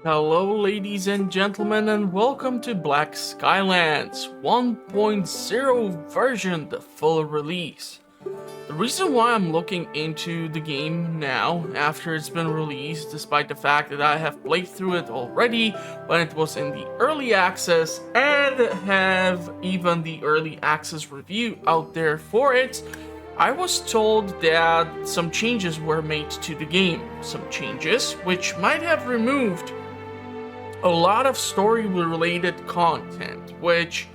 Hello, ladies and gentlemen, and welcome to Black Skylands 1.0 version, the full release. The reason why I'm looking into the game now, after it's been released, despite the fact that I have played through it already when it was in the early access, and have even the early access review out there for it, I was told that some changes were made to the game. Some changes which might have removed a lot of story-related content, which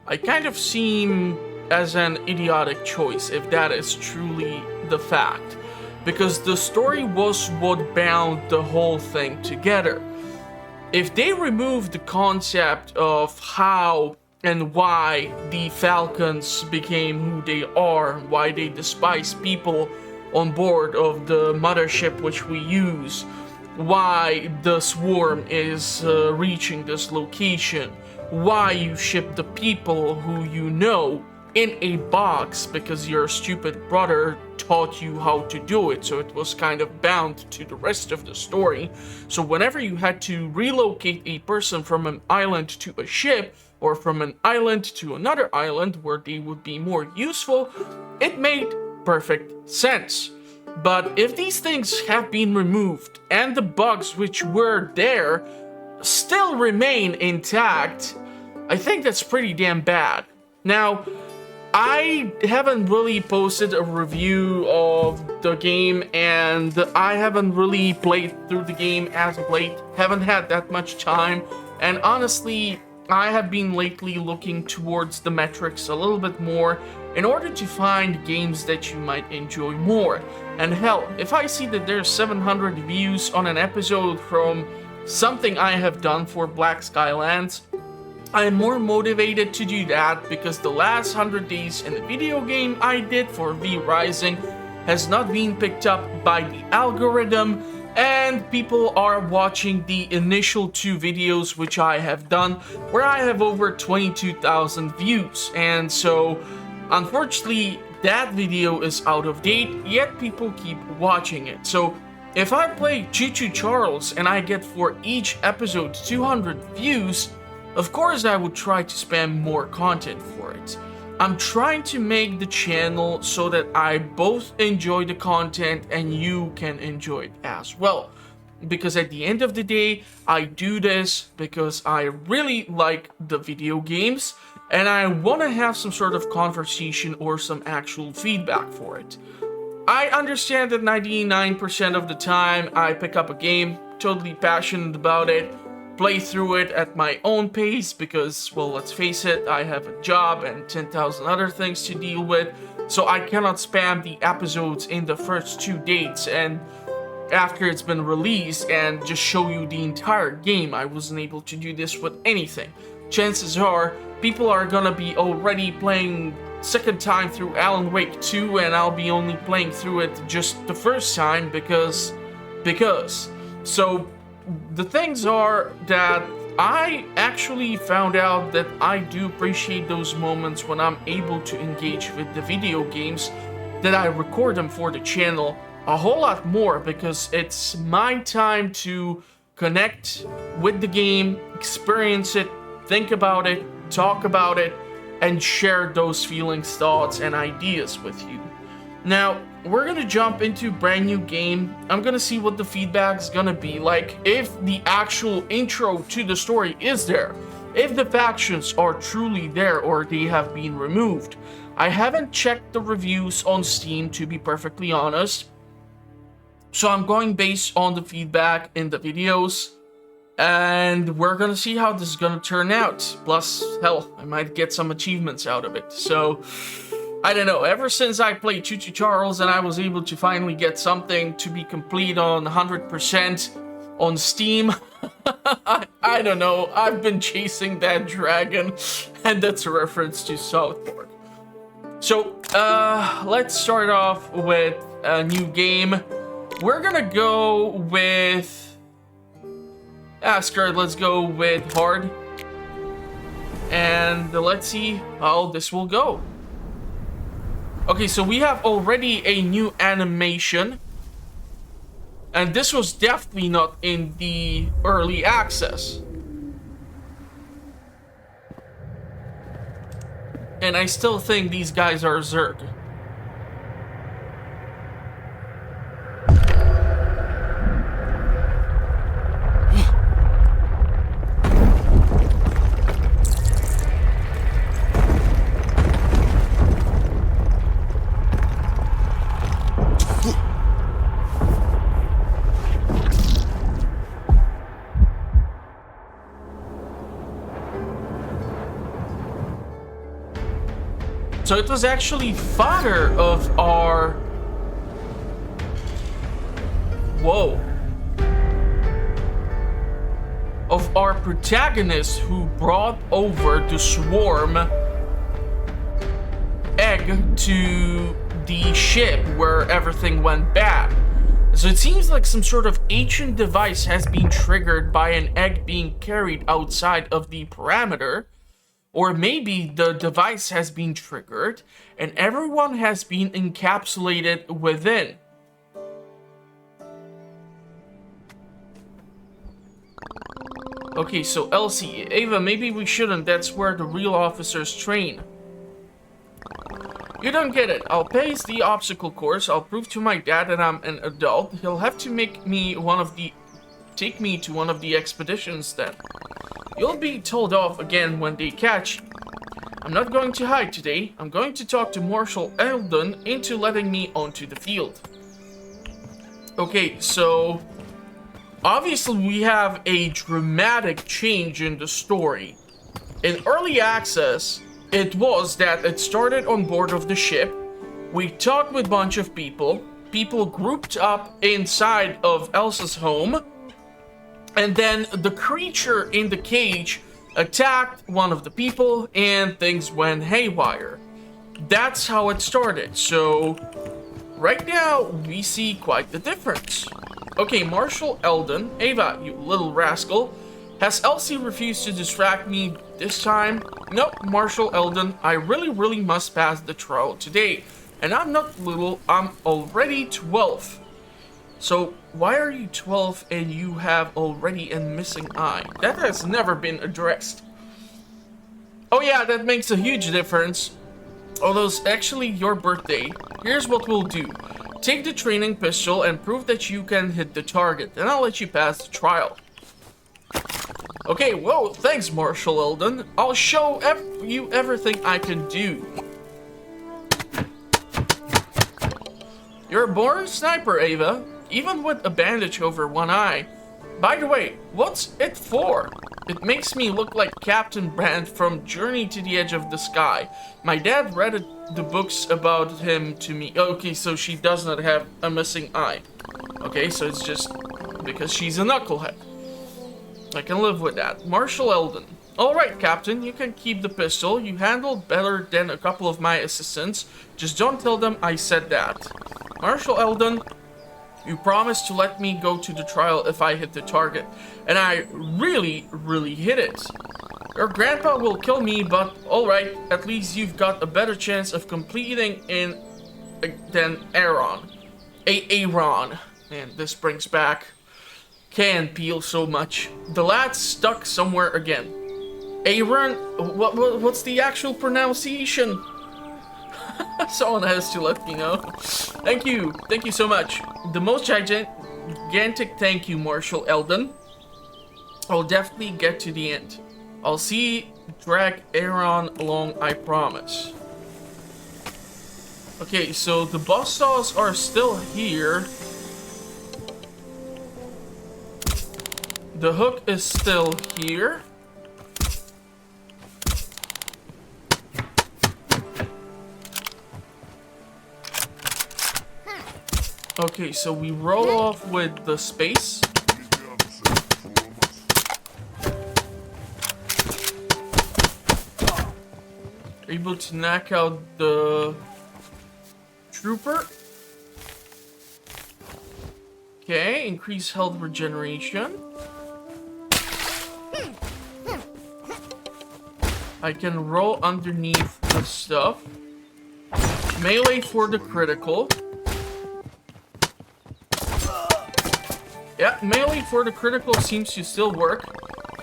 I kind of seem as an idiotic choice if that is truly the fact, because the story was what bound the whole thing together. If they remove the concept of how and why the Falcons became who they are, why they despise people on board of the mothership which we use, why the swarm is reaching this location, why you ship the people who you know in a box because your stupid brother taught you how to do it, so it was kind of bound to the rest of the story. So whenever you had to relocate a person from an island to a ship, or from an island to another island where they would be more useful, it made perfect sense. But if these things have been removed and the bugs which were there still remain intact, I think that's pretty damn bad. Now, I haven't really posted a review of the game, and I haven't really played through the game as of late. Haven't had that much time, and honestly, I have been lately looking towards the metrics a little bit more in order to find games that you might enjoy more. And hell, if I see that there's 700 views on an episode from something I have done for Black Skylands, I am more motivated to do that because the last 100 days in the video game I did for V Rising has not been picked up by the algorithm, and people are watching the initial 2 videos which I have done where I have over 22,000 views, and so unfortunately that video is out of date, yet people keep watching it. So if I play Choo Choo Charles and I get for each episode 200 views, of course I would try to spam more content for it. I'm trying to make the channel so that I both enjoy the content and you can enjoy it as well. Because at the end of the day, I do this because I really like the video games and I want to have some sort of conversation or some actual feedback for it. I understand that 99% of the time I pick up a game, totally passionate about it, play through it at my own pace because, well, let's face it, I have a job and 10,000 other things to deal with, so I cannot spam the episodes in the first 2 dates and after it's been released and just show you the entire game. I wasn't able to do this with anything. Chances are people are gonna be already playing second time through Alan Wake 2 and I'll be only playing through it just the first time because. So the things are that I actually found out that I do appreciate those moments when I'm able to engage with the video games, that I record them for the channel a whole lot more because it's my time to connect with the game, experience it, think about it, talk about it, and share those feelings, thoughts, and ideas with you. Now, we're gonna jump into a brand new game. I'm gonna see what the feedback's gonna be like, if the actual intro to the story is there, if the factions are truly there or they have been removed. I haven't checked the reviews on Steam, to be perfectly honest, so I'm going based on the feedback in the videos, and we're gonna see how this is gonna turn out. Plus, hell, I might get some achievements out of it, so I don't know, ever since I played Choo Choo Charles and I was able to finally get something to be complete on 100% on Steam, I don't know, I've been chasing that dragon, and that's a reference to South Park. So, let's start off with a new game. We're gonna go with... let's go with hard. And let's see how this will go. Okay, so we have already a new animation. And this was definitely not in the early access. And I still think these guys are Zerg. So it was actually father of our... Whoa. Of our protagonist who brought over the swarm egg to the ship where everything went bad. So it seems like some sort of ancient device has been triggered by an egg being carried outside of the parameter. Or maybe the device has been triggered and everyone has been encapsulated within. Okay, so Elsie, Ava, maybe we shouldn't. That's where the real officers train. You don't get it. I'll pace the obstacle course. I'll prove to my dad that I'm an adult. He'll have to take me to one of the expeditions then. You'll be told off again when they catch you. I'm not going to hide today. I'm going to talk to Marshal Eldon into letting me onto the field. Okay, so obviously we have a dramatic change in the story. In early access, it was that it started on board of the ship. We talked with a bunch of people. People grouped up inside of Elsa's home. And then the creature in the cage attacked one of the people and things went haywire. That's how it started. So right now we see quite the difference. Okay, Marshal Eldon, Ava, you little rascal. Has Elsie refused to distract me this time? Nope, Marshal Eldon, I really must pass the trial today. And I'm not little, I'm already 12. So, why are you 12 and you have already a missing eye? That has never been addressed. Oh yeah, that makes a huge difference. Although it's actually your birthday. Here's what we'll do. Take the training pistol and prove that you can hit the target. Then I'll let you pass the trial. Okay, whoa, thanks Marshal Eldon. I'll show you everything I can do. You're a born sniper, Ava. Even with a bandage over one eye. By the way, what's it for? It makes me look like Captain Brand from Journey to the Edge of the Sky. My dad read the books about him to me. Okay, so she does not have a missing eye. Okay, so it's just because she's a knucklehead. I can live with that. Marshal Eldon. Alright, Captain, you can keep the pistol. You handled better than a couple of my assistants. Just don't tell them I said that. Marshal Eldon, you promised to let me go to the trial if I hit the target. And I really hit it. Your grandpa will kill me, but alright, at least you've got a better chance of completing than Aaron. Aaron. And this brings back Can Peel so much. The lad's stuck somewhere again. Aaron? What's the actual pronunciation? Someone has to let me know. Thank you so much. The most gigantic thank you, Marshal Eldon. I'll definitely get to the end. I'll drag Aaron along, I promise. Okay, so the buzzsaws are still here. The hook is still here. Okay, so we roll off with the space. Able to knock out the trooper. Okay, increase health regeneration. I can roll underneath the stuff. Melee for the critical. Yeah, melee for the critical seems to still work.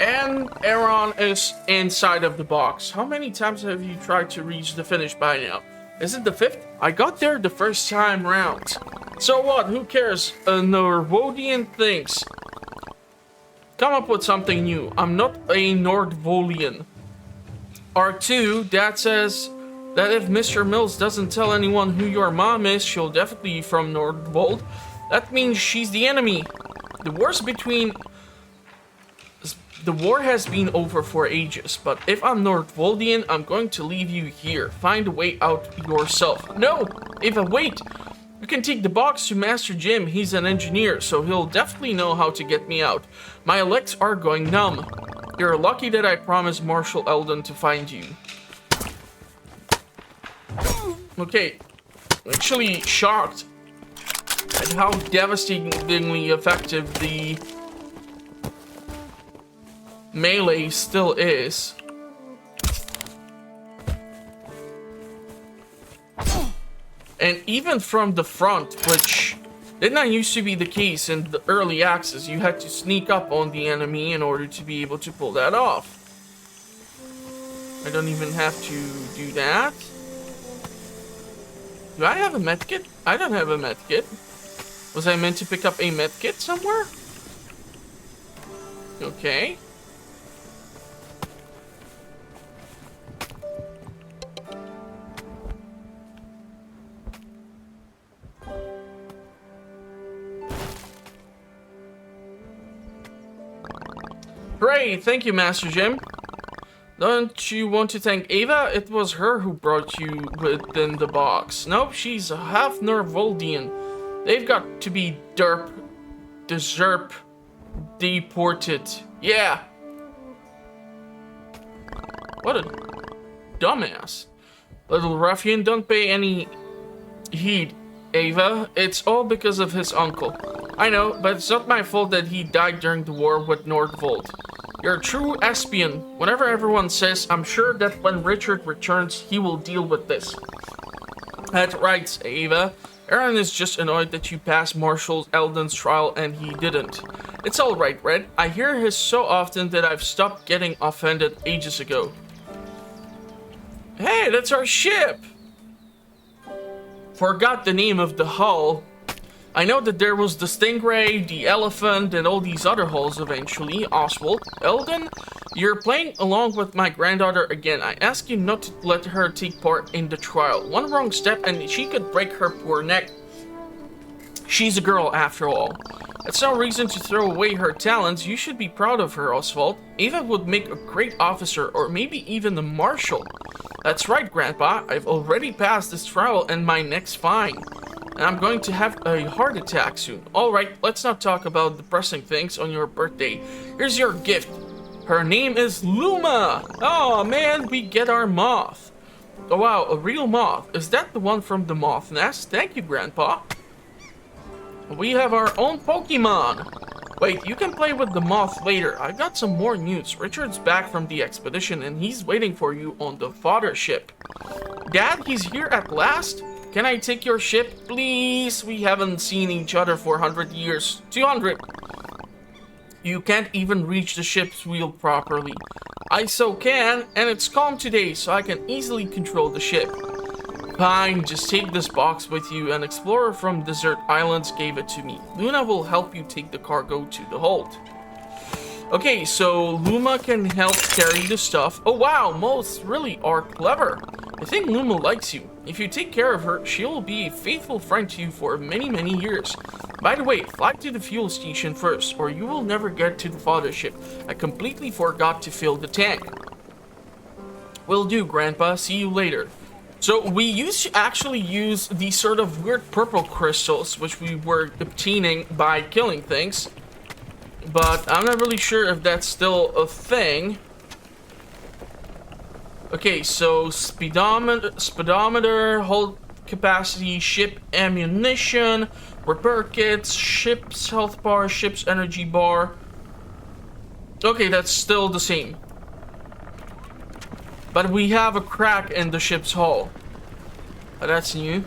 And Aaron is inside of the box. How many times have you tried to reach the finish by now? Is it the 5th? I got there the first time round. So what? Who cares? Norvodian thinks. Come up with something new. I'm not a Nordvolian. R2, Dad says that if Mr. Mills doesn't tell anyone who your mom is, she'll definitely be from Nordvold. That means she's the enemy. The war has been over for ages, but if I'm Nordvoldian, I'm going to leave you here. Find a way out yourself. No! Eva, wait! You can take the box to Master Jim. He's an engineer, so he'll definitely know how to get me out. My legs are going numb. You're lucky that I promised Marshal Eldon to find you. Okay. I'm actually shocked at how devastatingly effective the melee still is. And even from the front, which did not used to be the case in the early access, you had to sneak up on the enemy in order to be able to pull that off. I don't even have to do that. Do I have a medkit? I don't have a medkit. Was I meant to pick up a medkit somewhere? Okay. Great, thank you, Master Jim. Don't you want to thank Ava? It was her who brought you within the box. Nope, she's half Norvoldian. They've got to be deserp, deported. Yeah. What a dumbass. Little ruffian, don't pay any heed, Ava. It's all because of his uncle. I know, but it's not my fault that he died during the war with Nordvold. You're a true espion. Whenever everyone says, I'm sure that when Richard returns, he will deal with this. That's right, Ava. Aaron is just annoyed that you passed Marshal Eldon's trial and he didn't. It's alright, Red. I hear his so often that I've stopped getting offended ages ago. Hey, that's our ship! Forgot the name of the hull. I know that there was the Stingray, the Elephant, and all these other hulls eventually. Oswald, Eldon, you're playing along with my granddaughter again. I ask you not to let her take part in the trial. One wrong step and she could break her poor neck. She's a girl after all. That's no reason to throw away her talents. You should be proud of her, Oswald. Ava would make a great officer or maybe even a marshal. That's right, Grandpa. I've already passed this trial and my neck's fine. And I'm going to have a heart attack soon. Alright, let's not talk about depressing things on your birthday. Here's your gift. Her name is Luma! Oh man, we get our moth. Oh wow, a real moth. Is that the one from the moth nest? Thank you, Grandpa. We have our own Pokemon. Wait, you can play with the moth later. I got some more news. Richard's back from the expedition and he's waiting for you on the fodder ship. Dad, he's here at last? Can I take your ship, please? We haven't seen each other for 100 years. 200. You can't even reach the ship's wheel properly. I so can, and it's calm today, so I can easily control the ship. Fine, just take this box with you. An explorer from Desert Islands gave it to me. Luna will help you take the cargo to the hold. Okay, so Luma can help carry the stuff. Oh wow, moths really are clever. I think Luma likes you. If you take care of her, she'll be a faithful friend to you for many, many years. By the way, fly to the fuel station first, or you will never get to the fodder ship. I completely forgot to fill the tank. Will do, Grandpa. See you later. So we used to actually use these sort of weird purple crystals, which we were obtaining by killing things. But I'm not really sure if that's still a thing. Okay, so speedometer, hold capacity, ship ammunition, repair kits, ship's health bar, ship's energy bar. Okay, that's still the same. But we have a crack in the ship's hull. That's new.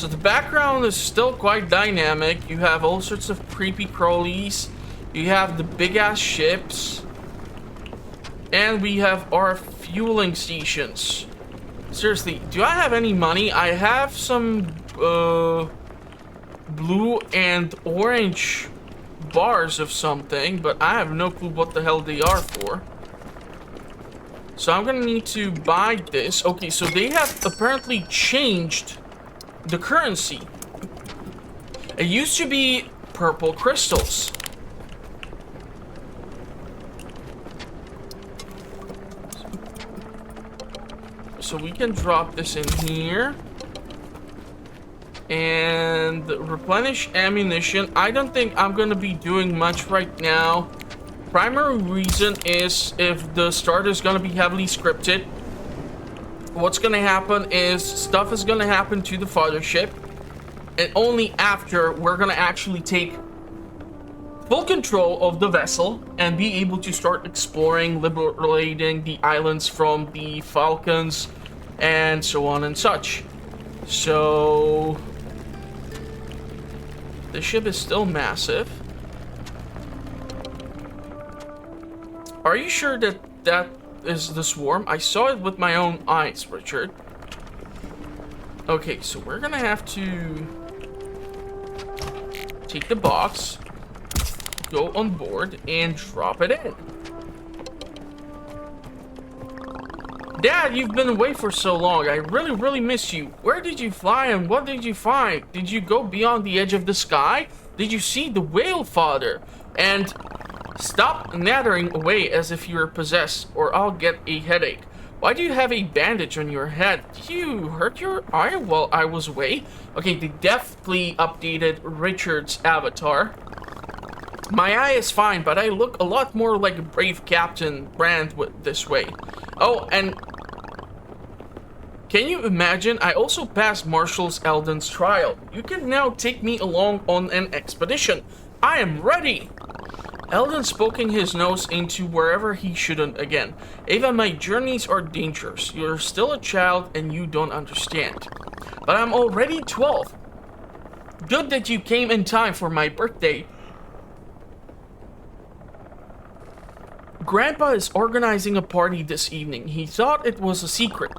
So the background is still quite dynamic. You have all sorts of creepy crawlies. You have the big ass ships. And we have our fueling stations. Seriously, do I have any money? I have some blue and orange bars of something, but I have no clue what the hell they are for. So I'm gonna need to buy this. Okay, so they have apparently changed the currency. It used to be purple crystals. So we can drop this in here. And replenish ammunition. I don't think I'm gonna be doing much right now. Primary reason is if the start is gonna be heavily scripted, what's gonna happen is stuff is gonna happen to the father ship, and only after we're gonna actually take full control of the vessel and be able to start exploring, liberating the islands from the Falcons and so on and such. So the ship is still massive. Are you sure that that is the swarm? I saw it with my own eyes, Richard. Okay, so we're gonna have to take the box, go on board, and drop it in. Dad, you've been away for so long. I really miss you. Where did you fly and what did you find? Did you go beyond the edge of the sky? Did you see the whale, Father? And stop nattering away as if you were possessed, or I'll get a headache. Why do you have a bandage on your head? Did you hurt your eye while I was away? Okay, they definitely updated Richard's avatar. My eye is fine, but I look a lot more like a brave Captain Brand this way. Oh, and can you imagine? I also passed Marshal Eldon's trial. You can now take me along on an expedition. I am ready. Eldon's poking his nose into wherever he shouldn't again. Ava, my journeys are dangerous. You're still a child and you don't understand. But I'm already 12. Good that you came in time for my birthday. Grandpa is organizing a party this evening. He thought it was a secret.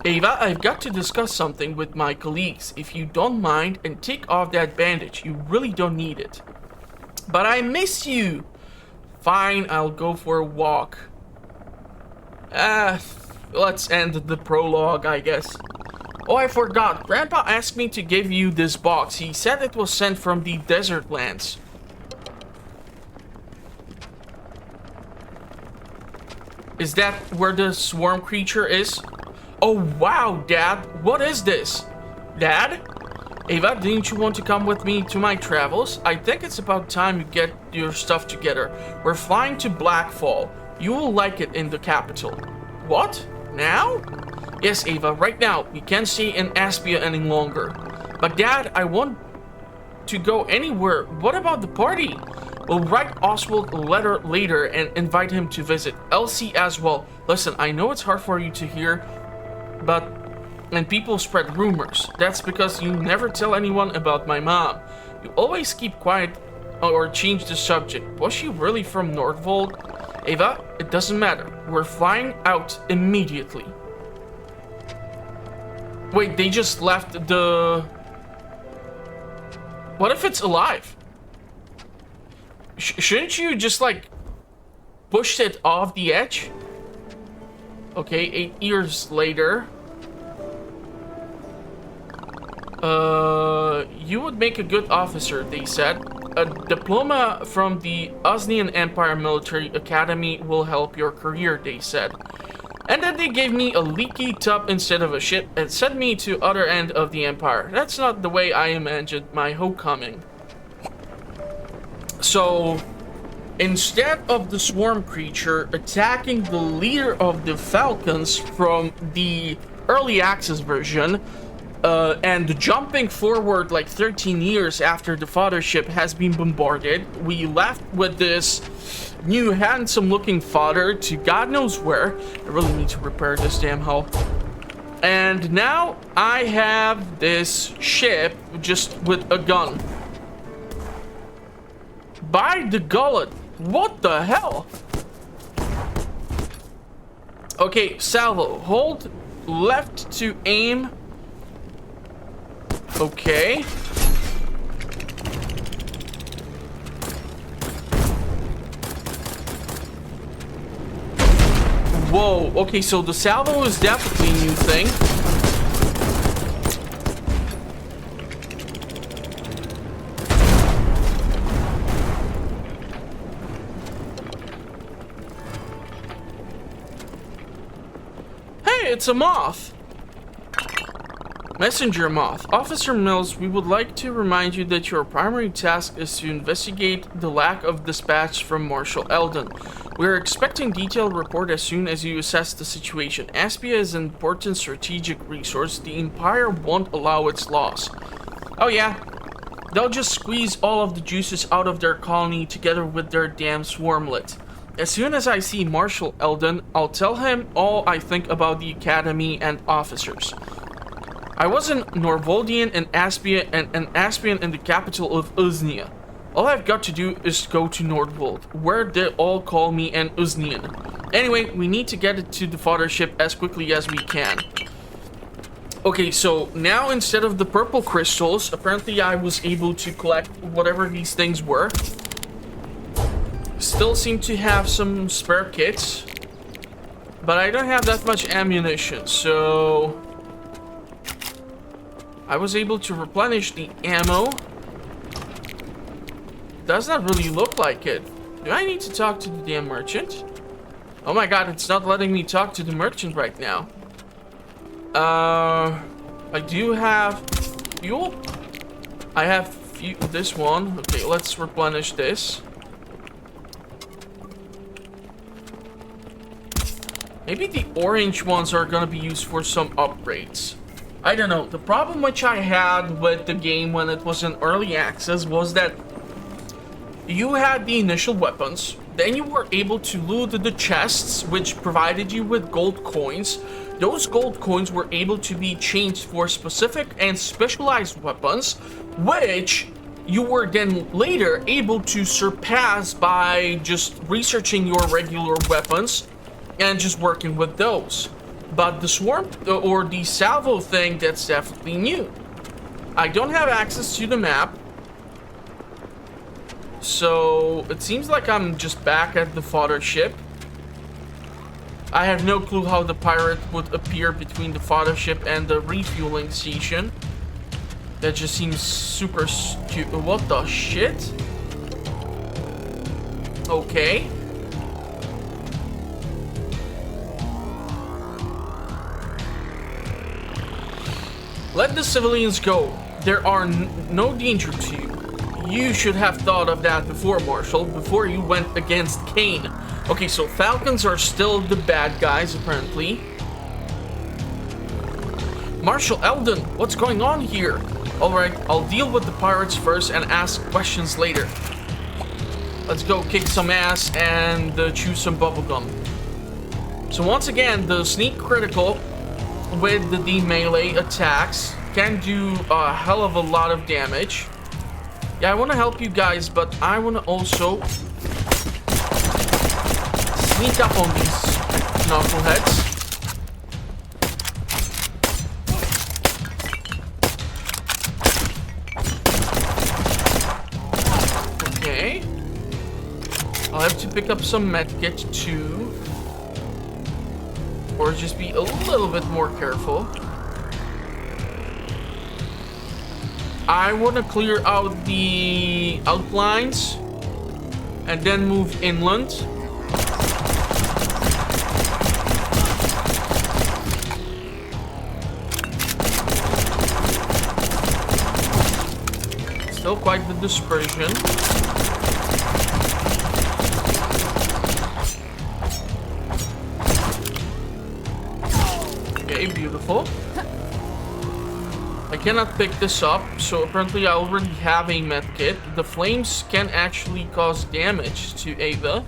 Ava, I've got to discuss something with my colleagues. If you don't mind, and take off that bandage. You really don't need it. But I miss you. Fine, I'll go for a walk. Let's end the prologue, I guess. Oh, I forgot. Grandpa asked me to give you this box. He said it was sent from the desert lands. Is that where the swarm creature is? Oh, wow, Dad. What is this? Dad? Ava, didn't you want to come with me to my travels? I think it's about time you get your stuff together. We're flying to Blackfall. You will like it in the capital. What? Now? Yes, Ava, right now. We can't stay in Aspia any longer. But Dad, I want to go anywhere. What about the party? We'll write Oswald a letter later and invite him to visit. Elsie as well. Listen, I know it's hard for you to hear, and people spread rumors. That's because you never tell anyone about my mom. You always keep quiet or change the subject. Was she really from Nordvold? Ava, it doesn't matter. We're flying out immediately. Wait, they just left the... What if it's alive? Shouldn't you just, like, push it off the edge? Okay, 8 years later. You would make a good officer, they said. A diploma from the Osnian Empire Military Academy will help your career, they said. And then they gave me a leaky tub instead of a ship and sent me to other end of the Empire. That's not the way I imagined my homecoming. So, instead of the swarm creature attacking the leader of the Falcons from the early access version, and jumping forward like 13 years after the father ship has been bombarded, we left with this new handsome looking father to God knows where. I really need to repair this damn hull. And now I have this ship just with a gun. By the gullet. What the hell? Okay, salvo. Hold left to aim. Okay. Whoa, okay, so the salvo is definitely a new thing. Hey, it's a moth. Messenger moth. Officer Mills, we would like to remind you that your primary task is to investigate the lack of dispatch from Marshal Eldon. We are expecting detailed report as soon as you assess the situation. Aspia is an important strategic resource. The Empire won't allow its loss. Oh yeah, they'll just squeeze all of the juices out of their colony together with their damn swarmlet. As soon as I see Marshal Eldon, I'll tell him all I think about the Academy and officers. I was an Norvoldian and Aspia and an Aspian in the capital of Uznia. All I've got to do is go to Nordwold, where they all call me an Uznian. Anyway, we need to get it to the fodder ship as quickly as we can. Okay, so now instead of the purple crystals, apparently I was able to collect whatever these things were. Still seem to have some spare kits, but I don't have that much ammunition, so I was able to replenish the ammo. Does not really look like it. Do I need to talk to the damn merchant? Oh my god, it's not letting me talk to the merchant right now. I do have fuel. I have this one. Okay, let's replenish this. Maybe the orange ones are gonna be used for some upgrades. I don't know. The problem which I had with the game when it was in early access was that you had the initial weapons, then you were able to loot the chests which provided you with gold coins. Those gold coins were able to be changed for specific and specialized weapons, which you were then later able to surpass by just researching your regular weapons and just working with those. But the swarm or the salvo thing, that's definitely new. I don't have access to the map, so it seems like I'm just back at the fodder ship. I have no clue how the pirate would appear between the fodder ship and the refueling station. That just seems super stupid. What the shit? Okay. Let the civilians go. There are no danger to you. You should have thought of that before, Marshal, before you went against Kane. Okay, so Falcons are still the bad guys, apparently. Marshal Eldon, what's going on here? Alright, I'll deal with the pirates first and ask questions later. Let's go kick some ass and chew some bubblegum. So once again, the sneak critical with the melee attacks can do a hell of a lot of damage. Yeah, I want to help you guys, but I want to also sneak up on these knuckleheads. Okay. I'll have to pick up some medkit too. Or just be a little bit more careful. I want to clear out the outlines and then move inland. Still quite the dispersion. Okay, beautiful. I cannot pick this up, so apparently I already have a medkit. The flames can actually cause damage to Ava.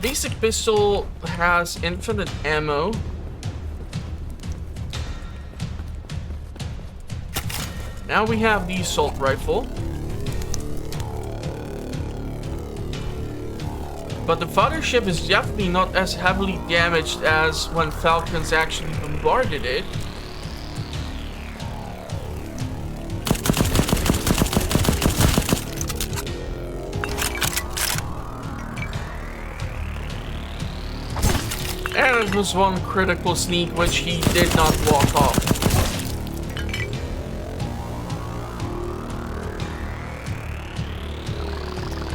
basic pistol has infinite ammo. Now we have the assault rifle. But the fighter ship is definitely not as heavily damaged as when Falcons actually bombarded it. And it was one critical sneak which he did not walk off.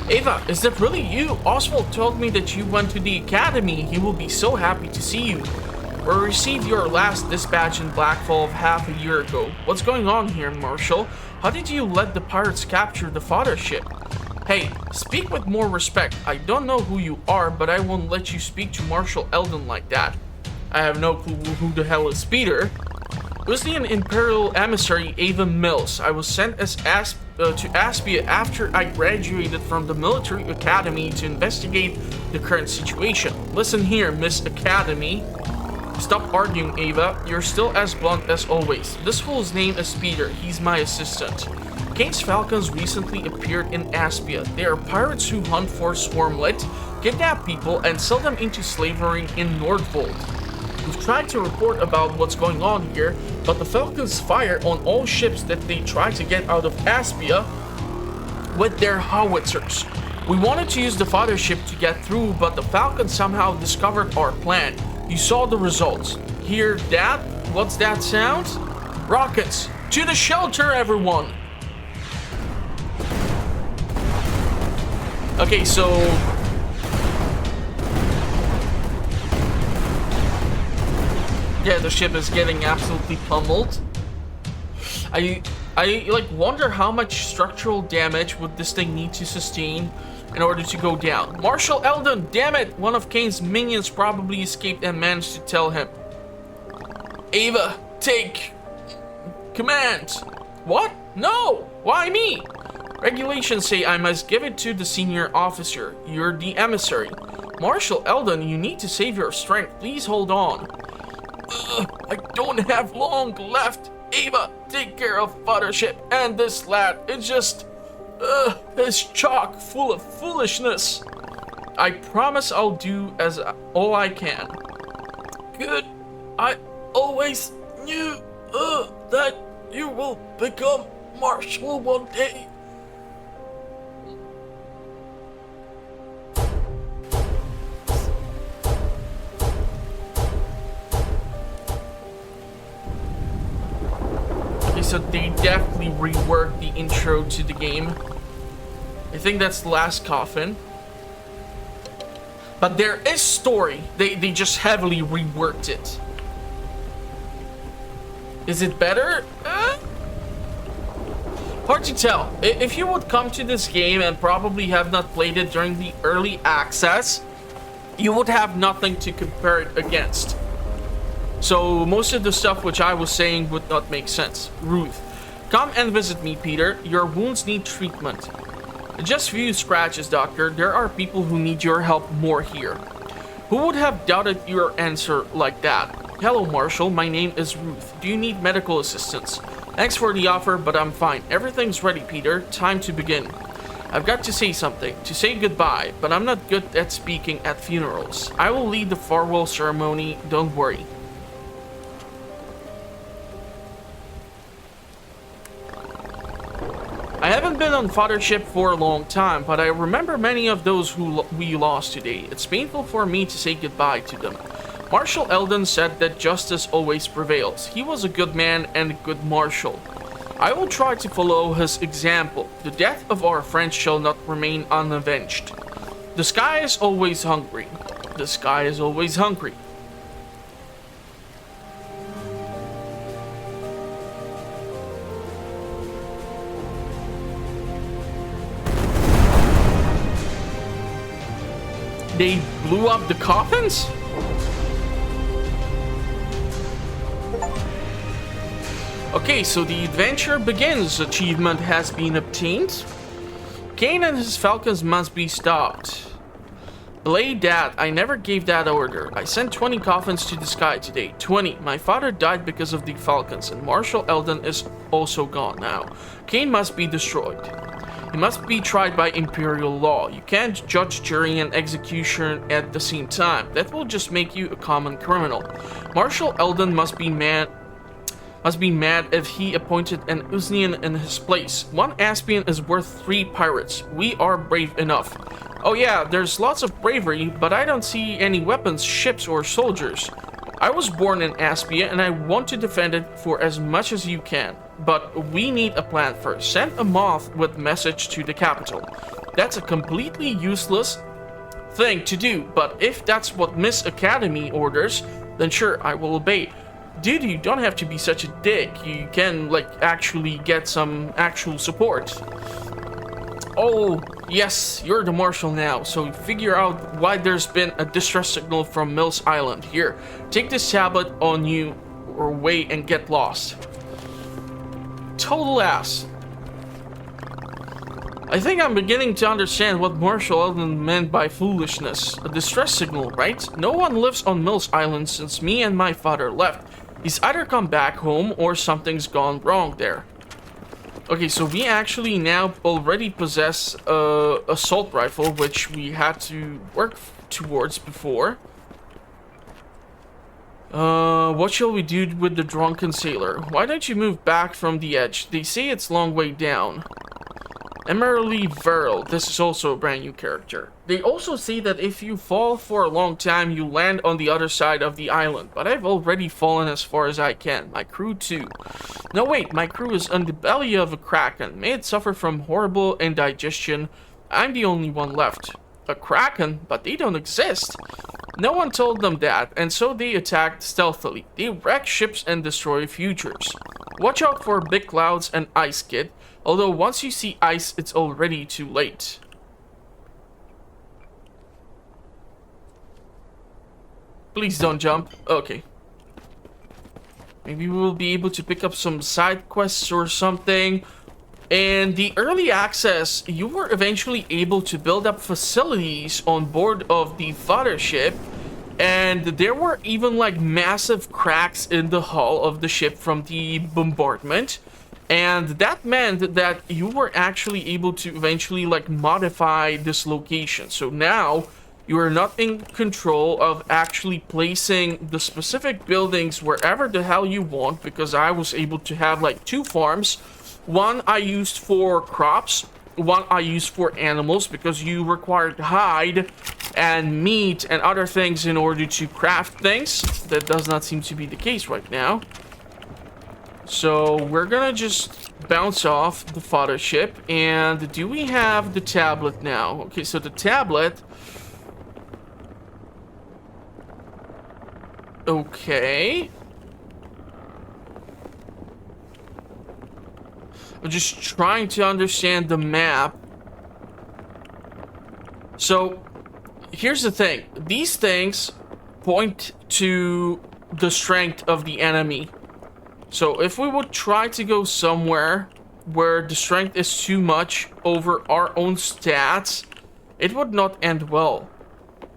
Ava, is that really you? Oswald told me that you went to the academy. He will be so happy to see you. We received your last dispatch in Blackfall of half a year ago. What's going on here, Marshal? How did you let the pirates capture the fodder ship? Hey, speak with more respect. I don't know who you are, but I won't let you speak to Marshal Eldon like that. I have no clue who the hell is Peter. Was the Imperial emissary Ava Mills. I was sent as to Aspia after I graduated from the military academy to investigate the current situation. Listen here, Miss Academy. Stop arguing, Ava. You're still as blunt as always. This fool's name is Peter. He's my assistant. Kane's Falcons recently appeared in Aspia. They are pirates who hunt for Swarmlet, kidnap people, and sell them into slavery in Nordvold. We've tried to report about what's going on here, but the Falcons fire on all ships that they try to get out of Aspia with their howitzers. We wanted to use the fodder ship to get through, but the Falcons somehow discovered our plan. You saw the results. Hear that? What's that sound? Rockets! To the shelter, everyone! Okay, so... yeah, the ship is getting absolutely pummeled. I like wonder how much structural damage would this thing need to sustain in order to go down. Marshal Eldon, damn it! One of Kane's minions probably escaped and managed to tell him. Ava, take command. What? No! Why me? Regulations say I must give it to the senior officer. You're the emissary. Marshal Eldon, you need to save your strength. Please hold on. I don't have long left. Ava, take care of fodder ship and this lad. It's chock full of foolishness. I promise I'll do all I can. Good. I always knew that you will become Marshal one day. So they definitely reworked the intro to the game. I think that's the last coffin. But there is story. They just heavily reworked it. Is it better? Hard to tell. If you would come to this game and probably have not played it during the early access, you would have nothing to compare it against. So most of the stuff which I was saying would not make sense. Ruth, come and visit me, Peter. Your wounds need treatment. Just few scratches, Doctor. There are people who need your help more here. Who would have doubted your answer like that? Hello, Marshal. My name is Ruth. Do you need medical assistance? Thanks for the offer, but I'm fine. Everything's ready, Peter. Time to begin. I've got to say something, to say goodbye, but I'm not good at speaking at funerals. I will lead the farewell ceremony. Don't worry. I haven't been on fodder ship for a long time, but I remember many of those who we lost today. It's painful for me to say goodbye to them. Marshal Eldon said that justice always prevails. He was a good man and a good marshal. I will try to follow his example. The death of our friends shall not remain unavenged. The sky is always hungry. The sky is always hungry. They blew up the coffins? Okay, so the adventure begins. Achievement has been obtained. Kane and his falcons must be stopped. Belay that, I never gave that order. I sent 20 coffins to the sky today. 20. My father died because of the Falcons, and Marshal Eldon is also gone now. Kane must be destroyed. He must be tried by Imperial law. You can't judge, jury, and execution at the same time. That will just make you a common criminal. Marshal Eldon must be mad if he appointed an Usnian in his place. 1 Aspian is worth 3 pirates. We are brave enough. Oh yeah, there's lots of bravery, but I don't see any weapons, ships, or soldiers. I was born in Aspia, and I want to defend it for as much as you can. But we need a plan first. Send a moth with message to the capital. That's a completely useless thing to do, but if that's what Miss Academy orders, then sure, I will obey. Dude, you don't have to be such a dick. You can, like, actually get some actual support. Oh, yes, you're the marshal now, so figure out why there's been a distress signal from Mills Island. Here, take this tablet on you or away and get lost. Total ass. I think I'm beginning to understand what Marshal Eldon meant by foolishness. A distress signal, right? No one lives on Mills Island since me and my father left. He's either come back home or something's gone wrong there. Okay, so we actually now already possess a assault rifle, which we had to work towards before. What shall we do with the drunken sailor? Why don't you move back from the edge? They say it's long way down. Emerald Verl, this is also a brand new character. They also say that if you fall for a long time, you land on the other side of the island. But I've already fallen as far as I can. My crew too. No wait, my crew is on the belly of a kraken. May it suffer from horrible indigestion. I'm the only one left. A kraken? But they don't exist. No one told them that, and so they attacked stealthily. They wreck ships and destroy futures. Watch out for big clouds and ice, kid. Although once you see ice, it's already too late. Please don't jump. Okay. Maybe we'll be able to pick up some side quests or something. In the early access, you were eventually able to build up facilities on board of the fodder ship. And there were even like massive cracks in the hull of the ship from the bombardment. And that meant that you were actually able to eventually like modify this location. So now you are not in control of actually placing the specific buildings wherever the hell you want, because I was able to have like 2 farms. One I used for crops, one I used for animals, because you required hide and meat and other things in order to craft things. That does not seem to be the case right now. So we're gonna just bounce off the fodder ship. And do we have the tablet now? Okay, so the tablet. Okay. I'm just trying to understand the map. So here's the thing. These things point to the strength of the enemy. So if we would try to go somewhere where the strength is too much over our own stats, it would not end well.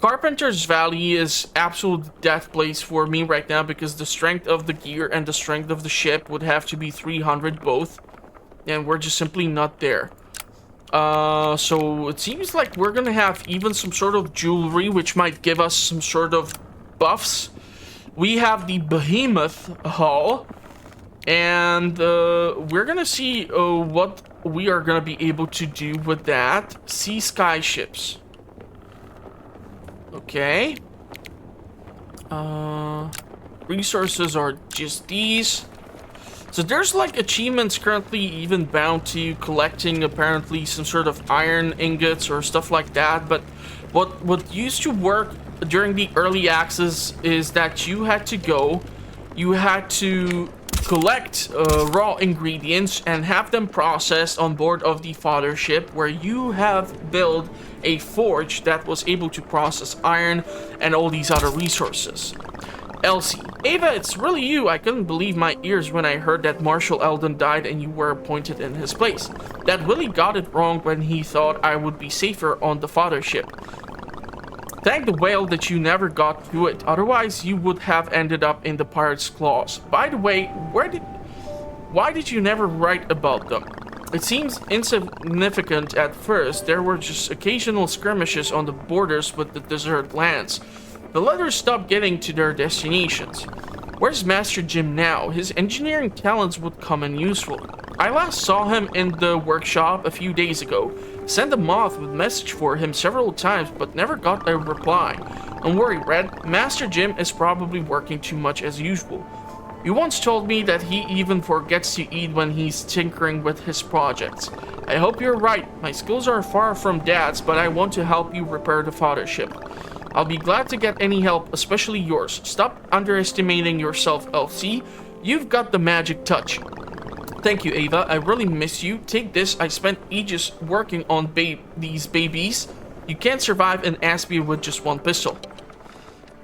Carpenter's Valley is absolute death place for me right now, because the strength of the gear and the strength of the ship would have to be 300 both. And we're just simply not there. So it seems like we're gonna have even some sort of jewelry, which might give us some sort of buffs. We have the Behemoth hull. And we're gonna see what we are gonna be able to do with that. Sea sky ships. Okay. Resources are just these. So there's like achievements currently even bound to collecting apparently some sort of iron ingots or stuff like that. But what used to work during the early access is that you had to collect raw ingredients and have them processed on board of the fodder ship, where you have built a forge that was able to process iron and all these other resources. Elsie, Ava, it's really you. I couldn't believe my ears when I heard that Marshal Eldon died and you were appointed in his place. That Willie got it wrong when he thought I would be safer on the fodder ship. Thank the whale that you never got to it, otherwise you would have ended up in the pirate's claws. By the way, why did you never write about them? It seems insignificant at first. There were just occasional skirmishes on the borders with the desert lands. The letters stopped getting to their destinations. Where's Master Jim now? His engineering talents would come in useful. I last saw him in the workshop a few days ago. Sent a moth with message for him several times, but never got a reply. Don't worry, Red. Master Jim is probably working too much as usual. You once told me that he even forgets to eat when he's tinkering with his projects. I hope you're right. My skills are far from Dad's, but I want to help you repair the fathership. I'll be glad to get any help, especially yours. Stop underestimating yourself, Elsie. You've got the magic touch. Thank you, Ava. I really miss you. Take this. I spent ages working on these babies. You can't survive an Aspie with just one pistol.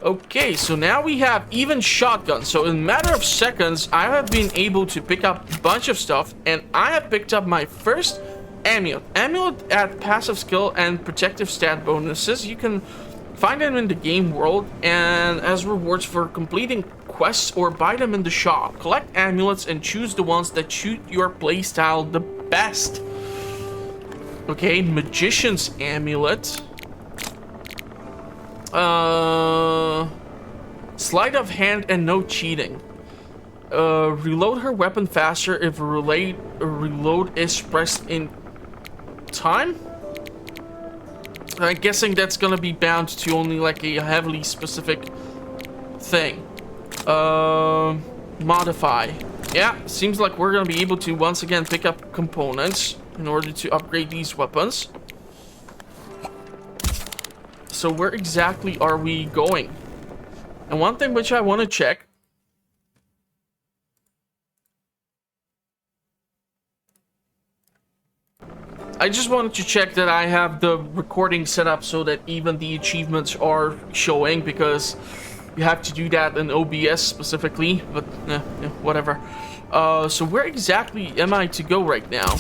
Okay, so now we have even shotguns. So in a matter of seconds, I have been able to pick up a bunch of stuff. And I have picked up my first amulet. Amulet add passive skill and protective stat bonuses. You can find them in the game world and as rewards for completing quests or buy them in the shop. Collect amulets and choose the ones that suit your playstyle the best. Okay, Magician's Amulet. Sleight of hand and no cheating. Reload her weapon faster if reload is pressed in time. I'm guessing that's gonna be bound to only like a heavily specific thing. Modify. Yeah, seems like we're gonna be able to once again pick up components in order to upgrade these weapons. So where exactly are we going? And one thing which I want to check. I just wanted to check that I have the recording set up so that even the achievements are showing, because you have to do that in OBS specifically, but whatever. So where exactly am I to go right now?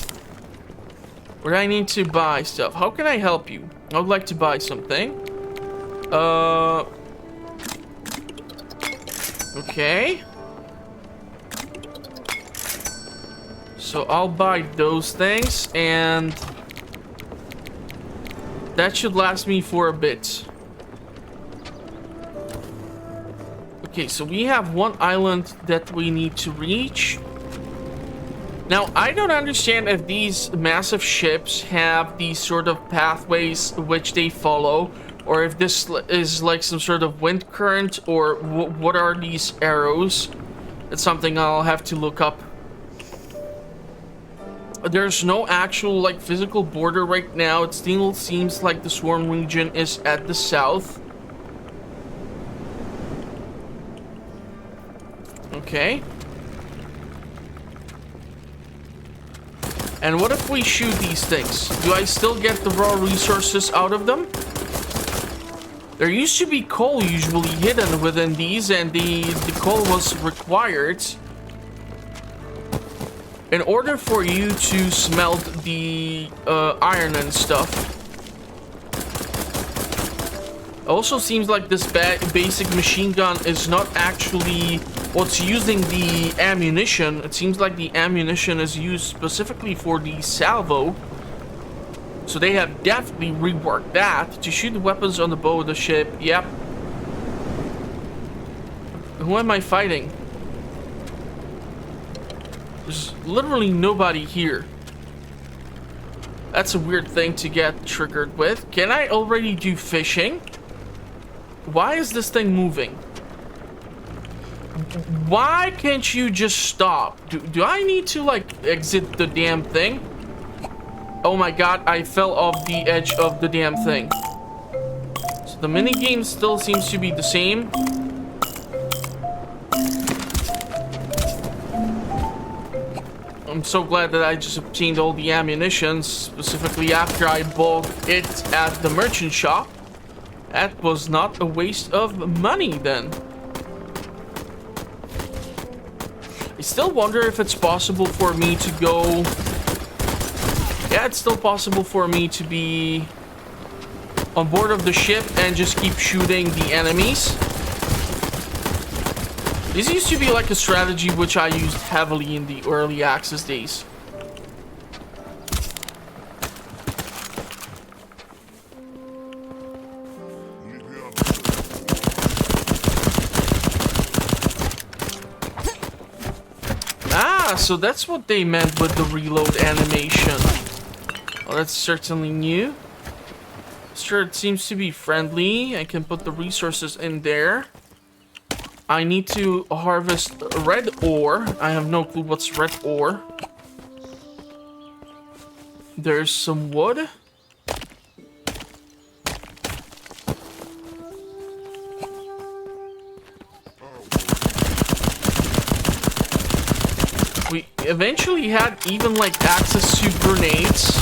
Where do I need to buy stuff? How can I help you? I would like to buy something. Okay. So I'll buy those things, and that should last me for a bit. Okay, so we have one island that we need to reach. Now, I don't understand if these massive ships have these sort of pathways which they follow, or if this is like some sort of wind current, or what are these arrows? It's something I'll have to look up. There's no actual like physical border right now. It still seems like the swarm region is at the south. Okay. And what if we shoot these things? Do I still get the raw resources out of them? There used to be coal usually hidden within these, and the coal was required in order for you to smelt the iron and stuff. Also seems like this basic machine gun is not actually what's using the ammunition. It seems like the ammunition is used specifically for the salvo. So they have definitely reworked that to shoot the weapons on the bow of the ship. Yep. Who am I fighting? There's literally nobody here. That's a weird thing to get triggered with. Can I already do fishing? Why is this thing moving? Why can't you just stop? Do I need to like exit the damn thing? Oh my god, I fell off the edge of the damn thing. So the minigame still seems to be the same. I'm so glad that I just obtained all the ammunition, specifically after I bought it at the merchant shop. That was not a waste of money then. I still wonder if it's possible for me to go... Yeah, it's still possible for me to be on board of the ship and just keep shooting the enemies. This used to be like a strategy which I used heavily in the early access days. So that's what they meant with the reload animation. Well, that's certainly new. Sure, it seems to be friendly. I can put the resources in there. I need to harvest red ore. I have no clue what's red ore. There's some wood. We eventually had even like access to grenades.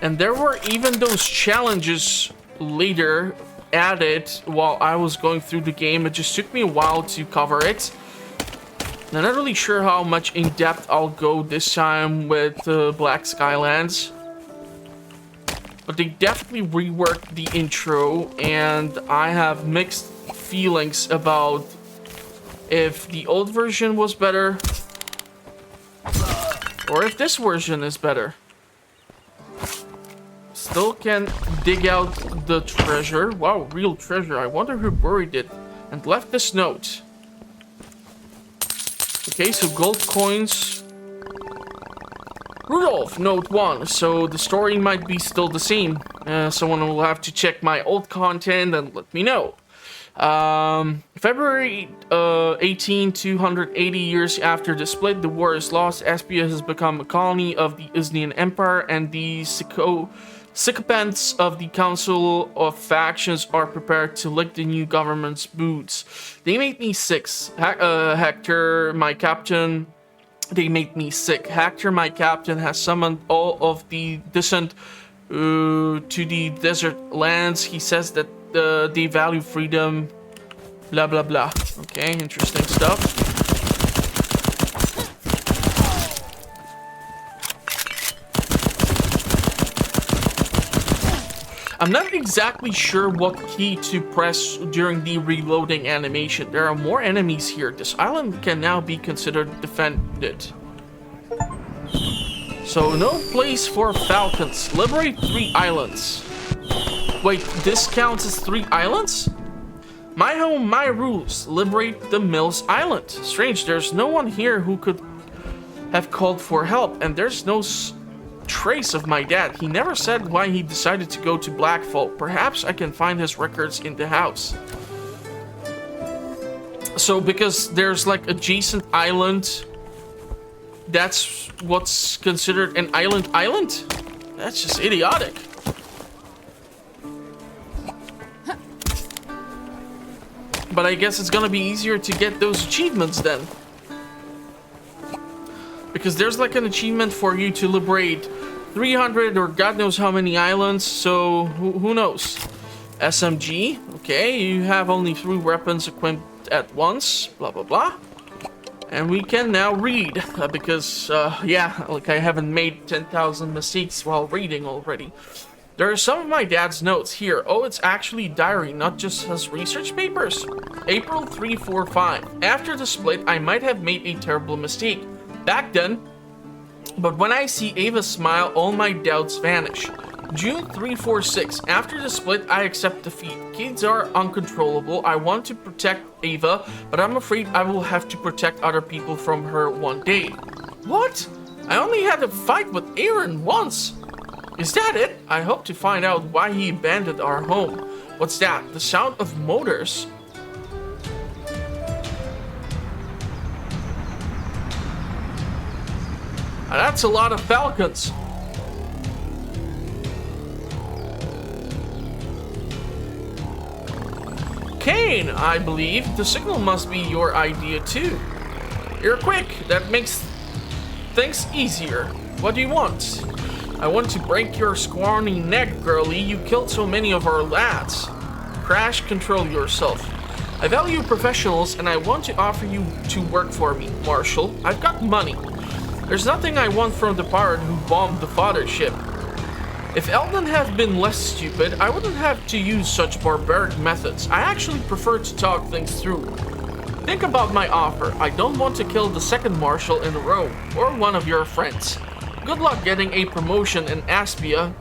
And there were even those challenges later added while I was going through the game. It just took me a while to cover it. I'm not really sure how much in depth I'll go this time with Black Skylands. But they definitely reworked the intro, and I have mixed feelings about if the old version was better or if this version is better. Still can dig out the treasure. Wow, real treasure. I wonder who buried it and left this note. Okay, so gold coins. Rudolph, note 1. So the story might be still the same. Someone will have to check my old content and let me know. February 18, 280 years after the split, the war is lost. Aspia has become a colony of the Isnian Empire, and the sycophants of the Council of Factions are prepared to lick the new government's boots. They made me sick. Hector, my captain... They made me sick. Hector, my captain, has summoned all of the descent to the desert lands. He says that they value freedom, blah blah blah. Okay, interesting stuff. I'm not exactly sure what key to press during the reloading animation. There are more enemies here. This island can now be considered defended. So no place for falcons. Liberate 3 islands. Wait, this counts as 3 islands? My home, my rules. Liberate the Mills Island. Strange, there's no one here who could have called for help, and there's no trace of my dad. He never said why he decided to go to Blackfall. Perhaps I can find his records in the house. So because there's like adjacent island, that's what's considered an island? That's just idiotic. But I guess it's gonna be easier to get those achievements then. Because there's like an achievement for you to liberate 300 or God knows how many islands, so who knows. SMG, okay, you have only 3 weapons equipped at once, blah blah blah. And we can now read, because, yeah, like I haven't made 10,000 mistakes while reading already. There are some of my dad's notes here. Oh, it's actually a diary, not just his research papers. April 345. After the split, I might have made a terrible mistake back then, but when I see Ava's smile, all my doubts vanish. June 346. After the split, I accept defeat. Kids are uncontrollable. I want to protect Ava, but I'm afraid I will have to protect other people from her one day. What? I only had a fight with Aaron once. Is that it? I hope to find out why he abandoned our home. What's that? The sound of motors. That's a lot of falcons. Kane, I believe. The signal must be your idea too. You're quick. That makes things easier. What do you want? I want to break your scrawny neck, girlie. You killed so many of our lads. Crash, control yourself. I value professionals and I want to offer you to work for me, Marshall. I've got money. There's nothing I want from the pirate who bombed the father ship. If Eldon had been less stupid, I wouldn't have to use such barbaric methods. I actually prefer to talk things through. Think about my offer. I don't want to kill the second marshal in a row, or one of your friends. Good luck getting a promotion in Aspia.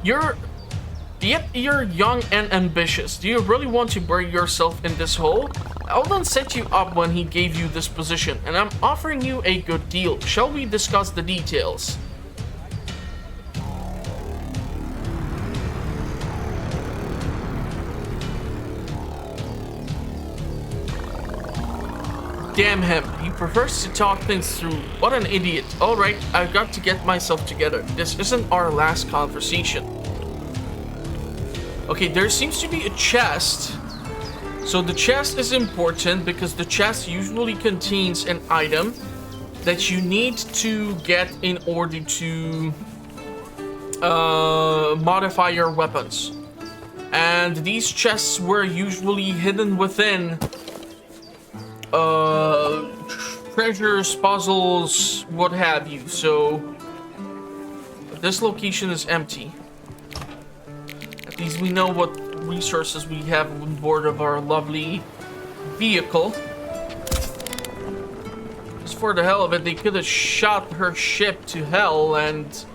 Yet you're young and ambitious. Do you really want to bury yourself in this hole? Eldon set you up when he gave you this position, and I'm offering you a good deal. Shall we discuss the details? Damn him, he prefers to talk things through. What an idiot. Alright, I've got to get myself together. This isn't our last conversation. Okay, there seems to be a chest. So the chest is important because the chest usually contains an item that you need to get in order to modify your weapons. And these chests were usually hidden within treasures, puzzles, what have you. So this location is empty. At least we know what resources we have on board of our lovely vehicle. Just for the hell of it, they could have shot her ship to hell and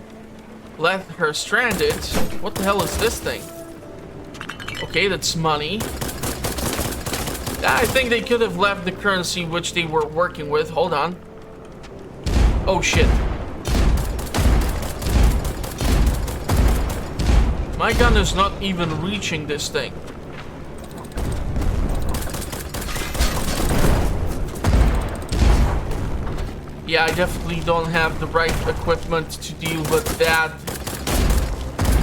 left her stranded. What the hell is this thing? Okay, that's money. I think they could have left the currency which they were working with. Hold on. Oh shit. My gun is not even reaching this thing. Yeah, I definitely don't have the right equipment to deal with that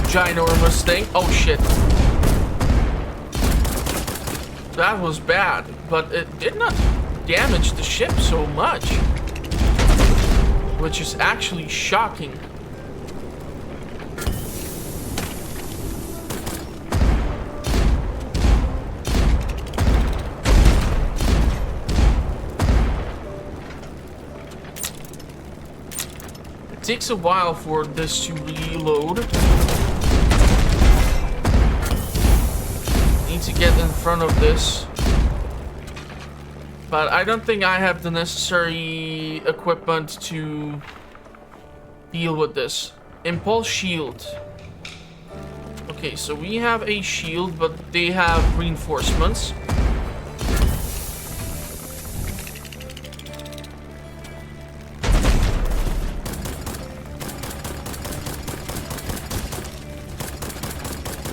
ginormous thing. Oh shit. That was bad, but it did not damage the ship so much, which is actually shocking. It takes a while for this to reload. To get in front of this, but I don't think I have the necessary equipment to deal with this. Impulse shield. Okay, so we have a shield, but they have reinforcements.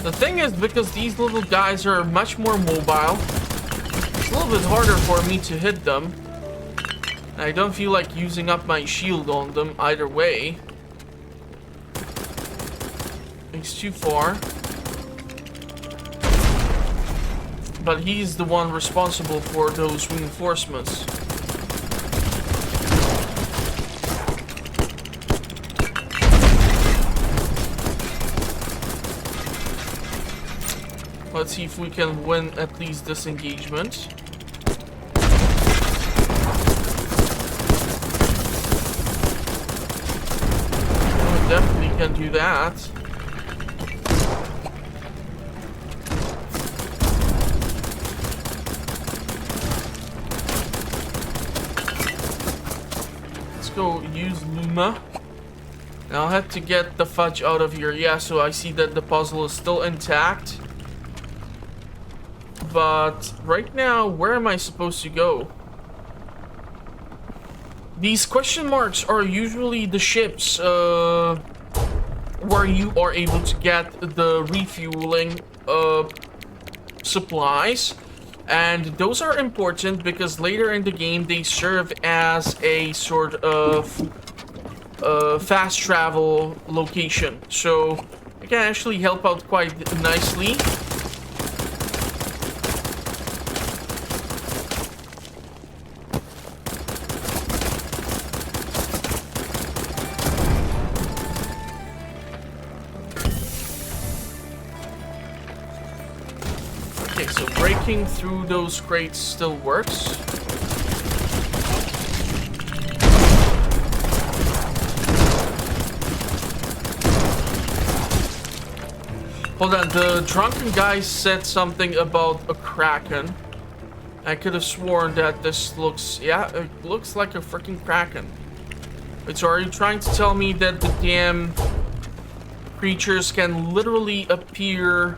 The thing is, because these little guys are much more mobile, it's a little bit harder for me to hit them. I don't feel like using up my shield on them either way. He's too far. But he's the one responsible for those reinforcements. Let's see if we can win at least this engagement. We definitely can do that. Let's go use Luma. And I'll have to get the fudge out of here. Yeah, so I see that the puzzle is still intact. But right now, where am I supposed to go? These question marks are usually the ships where you are able to get the refueling supplies. And those are important because later in the game they serve as a sort of fast travel location. So it can actually help out quite nicely. Okay, so breaking through those crates still works. Hold on, the drunken guy said something about a kraken. I could have sworn that this looks, yeah, it looks like a freaking kraken. Wait, so are you trying to tell me that the damn creatures can literally appear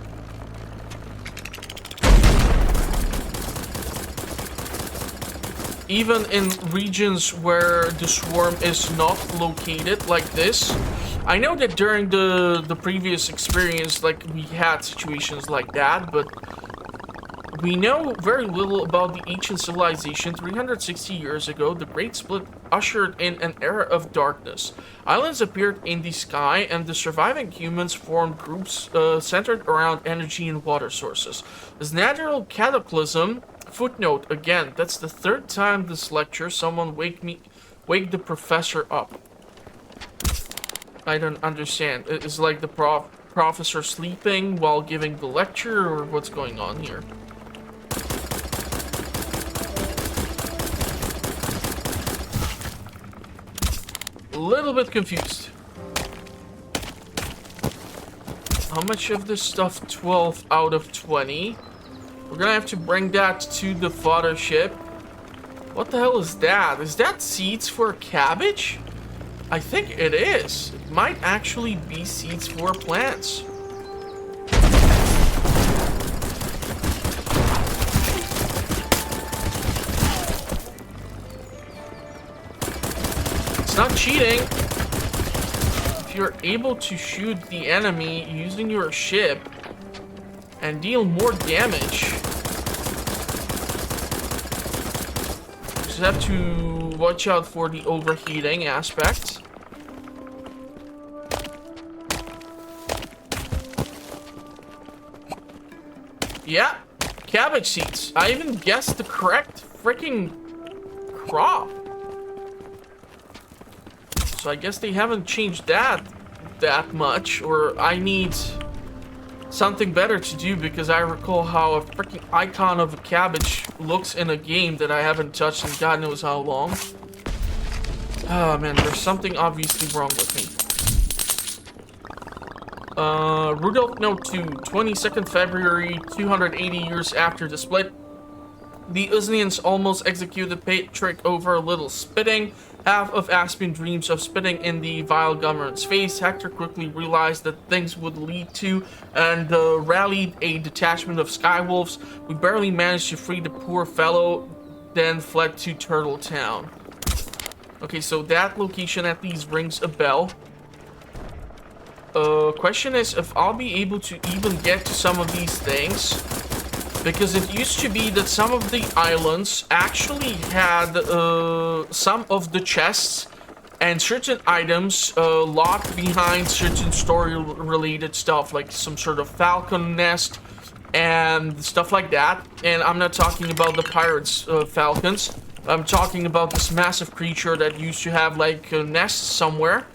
even in regions where the swarm is not located, like this? I know that during the previous experience, like, we had situations like that, but we know very little about the ancient civilization. 360 years ago, the Great Split ushered in an era of darkness. Islands appeared in the sky, and the surviving humans formed groups centered around energy and water sources. This natural cataclysm. Footnote again. That's the third time this lecture. Someone wake the professor up. I don't understand. Is like the professor sleeping while giving the lecture, or what's going on here? A little bit confused. How much of this stuff? 12 out of 20. We're gonna have to bring that to the fodder ship. What the hell is that? Is that seeds for cabbage? I think it is. It might actually be seeds for plants. It's not cheating. If you're able to shoot the enemy using your ship and deal more damage, just have to watch out for the overheating aspect. Yeah, cabbage seeds. I even guessed the correct freaking crop. So I guess they haven't changed that much, or I need something better to do, because I recall how a freaking icon of a cabbage looks in a game that I haven't touched in God knows how long. Oh man, there's something obviously wrong with me. Rudolph Note 2, 22nd February, 280 years after the split. The Usnians almost executed Patrick over a little spitting. Half of Aspian dreams of spitting in the vile government's face. Hector quickly realized that things would lead to and rallied a detachment of Skywolves. We barely managed to free the poor fellow, then fled to Turtle Town. Okay, so that location at least rings a bell. Question is if I'll be able to even get to some of these things. Because it used to be that some of the islands actually had some of the chests and certain items locked behind certain story-related stuff, like some sort of falcon nest and stuff like that. And I'm not talking about the pirates' falcons. I'm talking about this massive creature that used to have like a nest somewhere.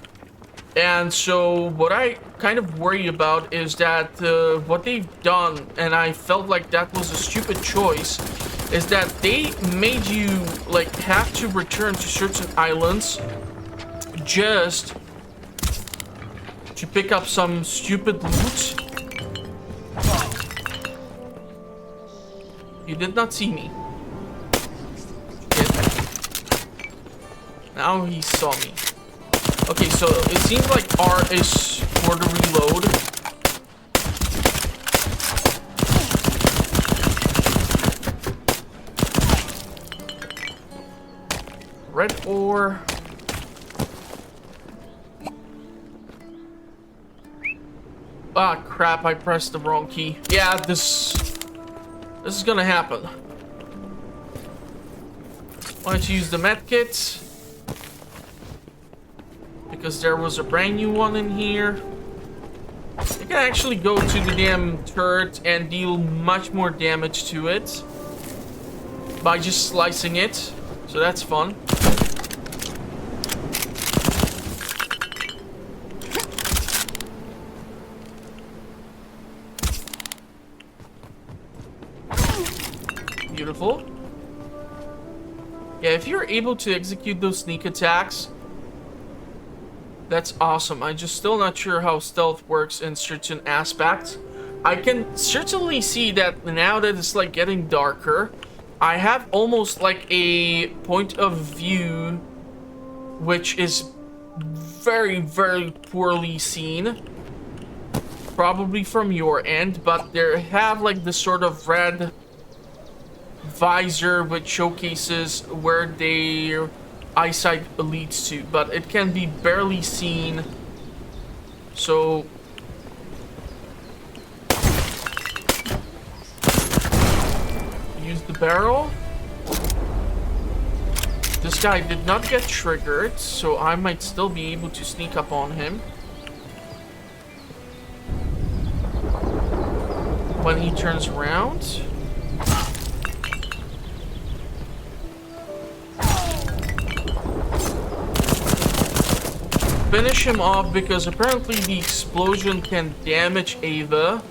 And so what I kind of worry about is that what they've done, and I felt like that was a stupid choice, is that they made you like have to return to certain islands just to pick up some stupid loot. You did not see me. Now he saw me. Okay, so it seems like R is for the reload. Red ore. Ah, crap, I pressed the wrong key. Yeah, this is gonna happen. Why don't you use the medkit? Because there was a brand new one in here. You can actually go to the damn turret and deal much more damage to it by just slicing it. So that's fun. Beautiful. Yeah, if you're able to execute those sneak attacks, that's awesome. I'm just still not sure how stealth works in certain aspects. I can certainly see that now that it's like getting darker, I have almost like a point of view which is very, very poorly seen. Probably from your end, but they have like this sort of red visor which showcases where their eyesight leads to, but it can be barely seen. So use the barrel. This guy did not get triggered, so I might still be able to sneak up on him when he turns around. Finish him off because apparently the explosion can damage Ava.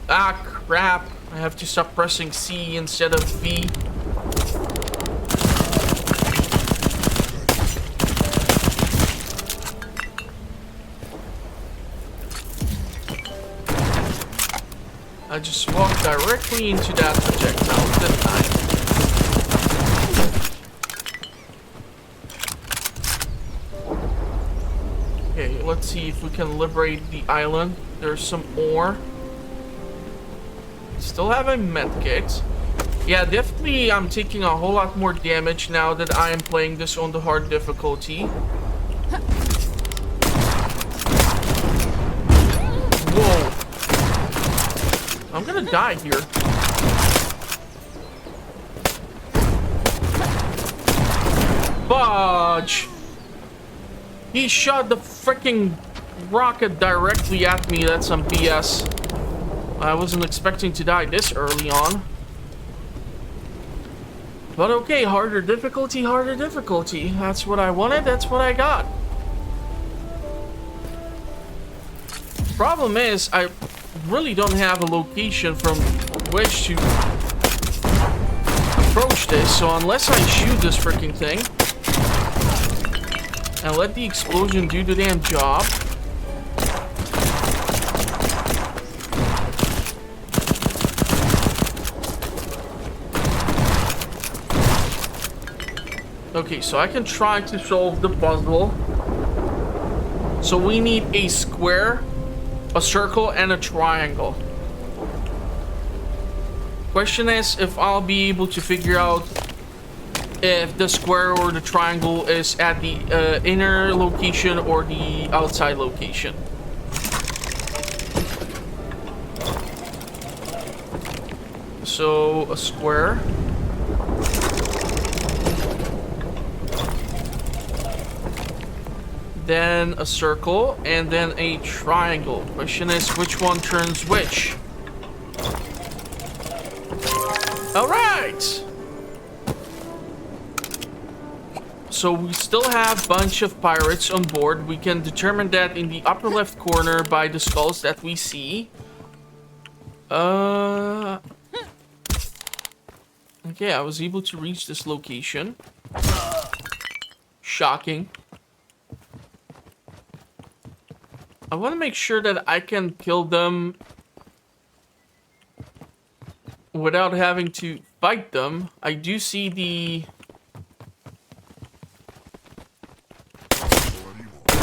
Ah, crap. I have to stop pressing C instead of V. I just walked directly into that projectile, didn't I? Okay, let's see if we can liberate the island. There's some ore. Still have a medkit. Yeah, definitely I'm taking a whole lot more damage now that I am playing this on the hard difficulty. Whoa. I'm gonna die here. Fudge! He shot the freaking rocket directly at me. That's some BS. I wasn't expecting to die this early on. But okay, harder difficulty, harder difficulty. That's what I wanted, that's what I got. Problem is, I really don't have a location from which to approach this, so unless I shoot this freaking thing and let the explosion do the damn job. Okay, so I can try to solve the puzzle. So we need a square, a circle, and a triangle. Question is if I'll be able to figure out if the square or the triangle is at the inner location or the outside location. So a square. Then a circle, and then a triangle. Question is, which one turns which? Alright! So we still have a bunch of pirates on board. We can determine that in the upper left corner by the skulls that we see. Okay, I was able to reach this location. Shocking. I want to make sure that I can kill them without having to fight them. I do see the...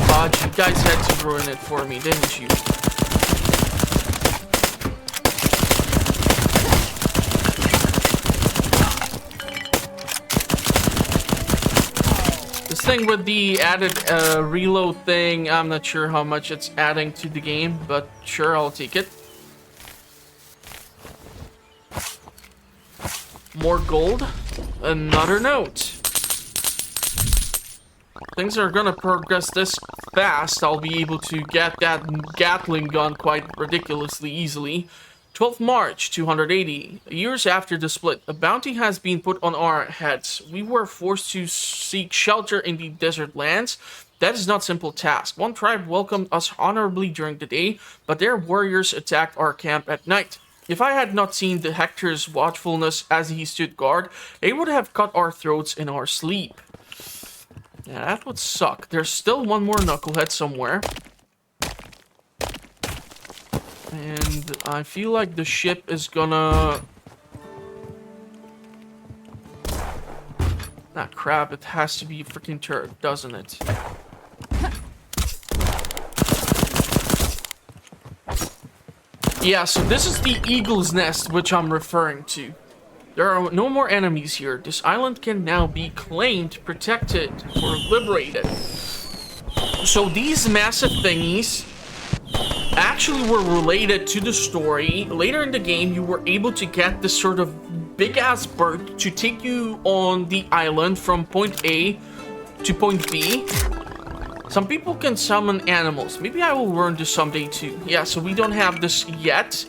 God, you guys had to ruin it for me, didn't you? This thing with the added reload thing, I'm not sure how much it's adding to the game, but sure, I'll take it. More gold. Another note. Things are gonna progress this fast. I'll be able to get that Gatling gun quite ridiculously easily. 12th March, 280. Years after the split, a bounty has been put on our heads. We were forced to seek shelter in the desert lands. That is not a simple task. One tribe welcomed us honorably during the day, but their warriors attacked our camp at night. If I had not seen the Hector's watchfulness as he stood guard, they would have cut our throats in our sleep. Yeah, that would suck. There's still one more knucklehead somewhere. And I feel like the ship is gonna... Ah, crap, it has to be a freaking turret, doesn't it? Yeah, so this is the eagle's nest which I'm referring to. There are no more enemies here. This island can now be claimed, protected, or liberated. So these massive thingies actually were related to the story. Later in the game, you were able to get this sort of big-ass bird to take you on the island from point A to point B. Some people can summon animals. Maybe I will learn this someday too. Yeah, so we don't have this yet.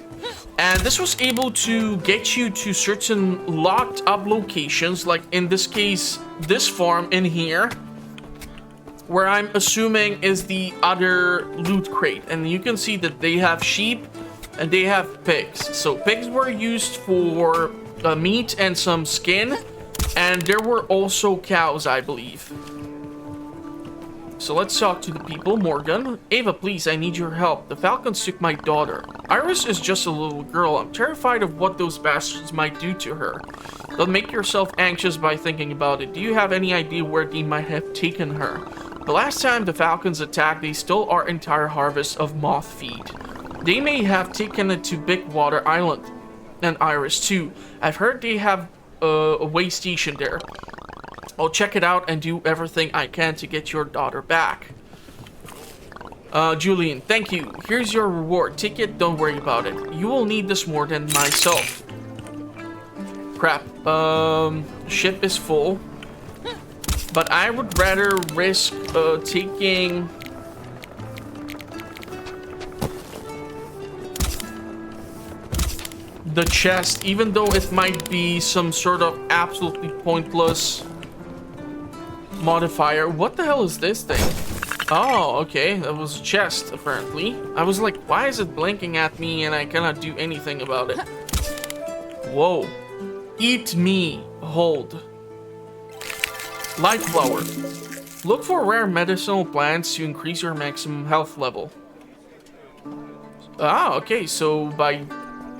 And this was able to get you to certain locked up locations, like in this case, this farm in here, where I'm assuming is the other loot crate. And you can see that they have sheep and they have pigs. So pigs were used for meat and some skin, and there were also cows, I believe. So let's talk to the people. Morgan. Ava, please, I need your help. The Falcons took my daughter. Iris is just a little girl. I'm terrified of what those bastards might do to her. Don't make yourself anxious by thinking about it. Do you have any idea where they might have taken her? The last time the Falcons attacked, they stole our entire harvest of moth feed. They may have taken it to Big Water Island. And Iris too. I've heard they have a way station there. I'll check it out and do everything I can to get your daughter back. Julian, thank you. Here's your reward. Take it, don't worry about it. You will need this more than myself. Crap. Ship is full. But I would rather risk taking... the chest, even though it might be some sort of absolutely pointless modifier. What the hell is this thing? Oh, okay. That was a chest, apparently. I was like, why is it blinking at me and I cannot do anything about it? Whoa. Eat me. Hold. Light flower. Look for rare medicinal plants to increase your maximum health level. Ah, okay. So by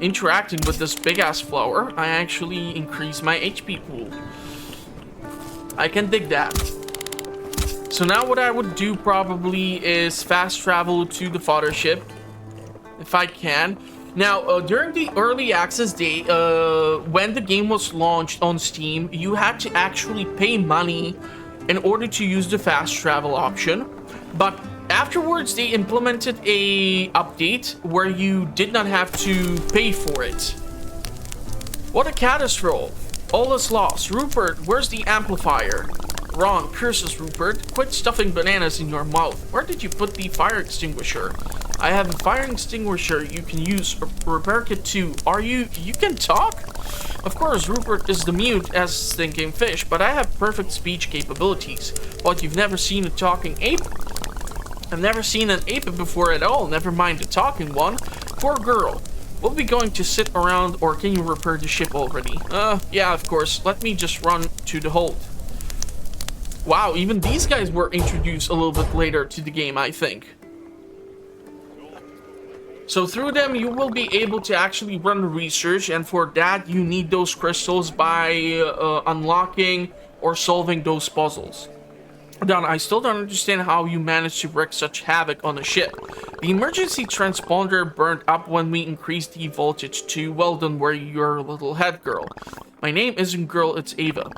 interacting with this big-ass flower, I actually increase my HP pool. I can dig that. So now what I would do probably is fast travel to the fodder ship, if I can. Now, during the early access day, when the game was launched on Steam, you had to actually pay money in order to use the fast travel option. But afterwards, they implemented a update where you did not have to pay for it. What a catastrophe. All is lost. Rupert, where's the amplifier? Wrong. Curses, Rupert. Quit stuffing bananas in your mouth. Where did you put the fire extinguisher? I have a fire extinguisher you can use. Repair kit 2. Are you... You can talk? Of course, Rupert is the mute as thinking fish, but I have perfect speech capabilities. What, you've never seen a talking ape? I've never seen an ape before at all, never mind a talking one. Poor girl. We'll be going to sit around, or can you repair the ship already? Yeah, of course. Let me just run to the hold. Wow, even these guys were introduced a little bit later to the game, I think. So through them, you will be able to actually run research, and for that, you need those crystals by unlocking or solving those puzzles. Don, I still don't understand how you managed to wreak such havoc on the ship. The emergency transponder burned up when we increased the voltage to, well done, where your little head, girl. My name isn't girl, it's Ava.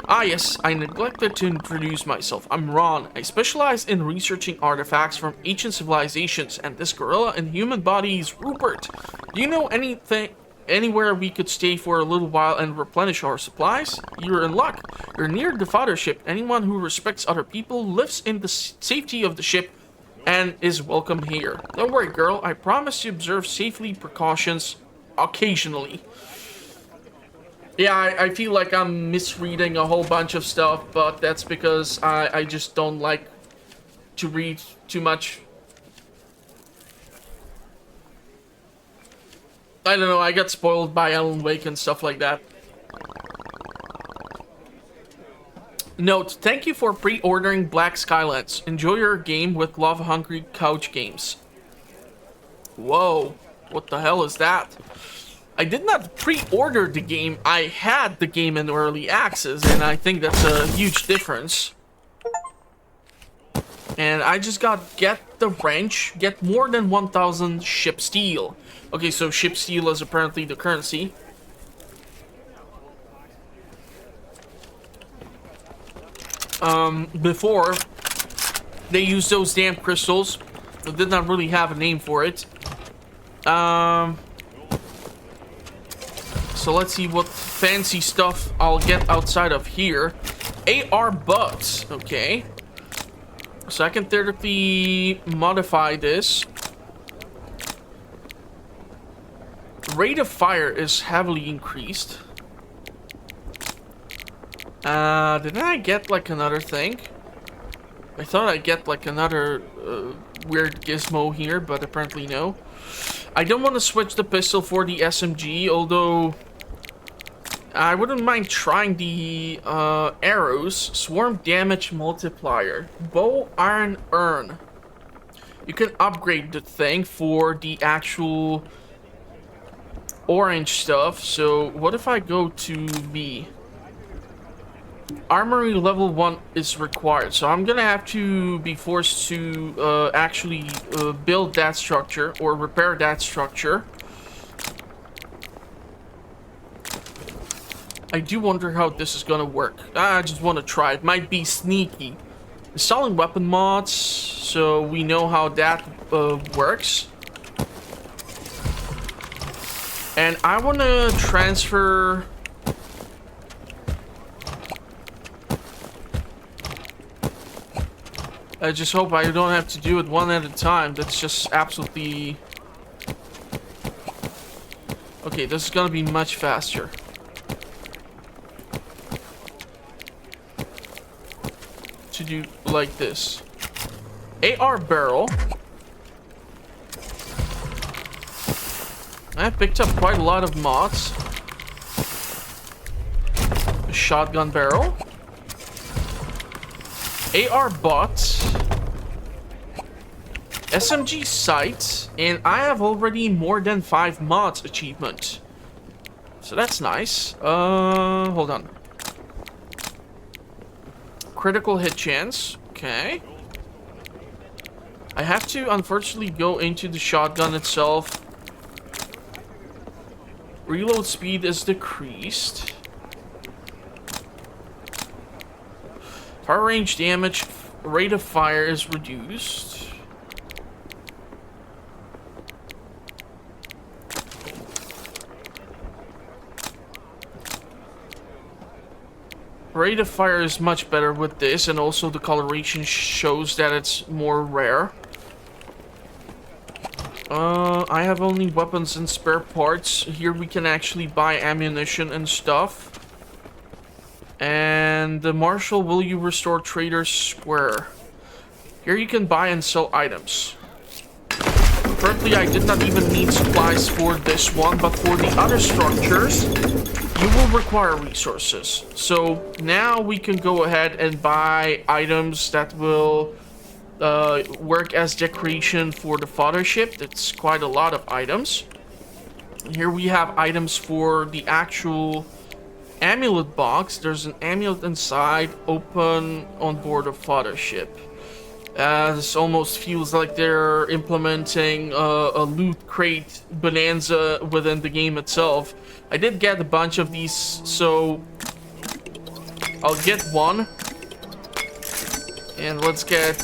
Ah yes, I neglected to introduce myself. I'm Ron. I specialize in researching artifacts from ancient civilizations, and this gorilla in human body is Rupert. Do you know anything... anywhere we could stay for a little while and replenish our supplies? You're in luck. You're near the fodder ship. Anyone who respects other people lives in the safety of the ship and is welcome here. Don't worry, girl. I promise to observe safety precautions occasionally. Yeah, I feel like I'm misreading a whole bunch of stuff, but that's because I just don't like to read too much. I don't know, I got spoiled by Alan Wake and stuff like that. Note, thank you for pre-ordering Black Skylands. Enjoy your game with love-hungry couch games. Whoa. What the hell is that? I did not pre-order the game. I had the game in early access, and I think that's a huge difference. And I just got get the wrench, get more than 1,000 ship steel. Okay, so ship steel is apparently the currency. Before, they used those damn crystals. They did not really have a name for it. So let's see what fancy stuff I'll get outside of here. AR bugs, okay. So I can theoretically modify this. Rate of fire is heavily increased. Didn't I get like another thing? I thought I'd get like another weird gizmo here, but apparently no. I don't want to switch the pistol for the SMG, although I wouldn't mind trying the arrows. Swarm damage multiplier. Bow iron urn. You can upgrade the thing for the actual orange stuff. So what if I go to B? Armory level 1 is required, so I'm gonna have to be forced to actually build that structure or repair that structure. I do wonder how this is gonna work. I just want to try. It might be sneaky. Installing weapon mods, so we know how that works. And I want to transfer... I just hope I don't have to do it one at a time. That's just absolutely... Okay, this is gonna be much faster. To do like this. AR barrel. I picked up quite a lot of mods. A shotgun barrel. AR bots, SMG sights, and I have already more than 5 mods achievement. So that's nice. Hold on. Critical hit chance. Okay. I have to unfortunately go into the shotgun itself. Reload speed is decreased. Fire range damage, rate of fire is reduced. Rate of fire is much better with this, and also the coloration shows that it's more rare. I have only weapons and spare parts. Here we can actually buy ammunition and stuff. And the Marshal, will you restore Trader's Square? Here you can buy and sell items. Currently, I did not even need supplies for this one, but for the other structures, you will require resources. So now we can go ahead and buy items that will work as decoration for the fodder ship. That's quite a lot of items. Here we have items for the actual amulet box. There's an amulet inside, open on board a fodder ship. This almost feels like they're implementing a loot crate bonanza within the game itself. I did get a bunch of these, so I'll get one. And let's get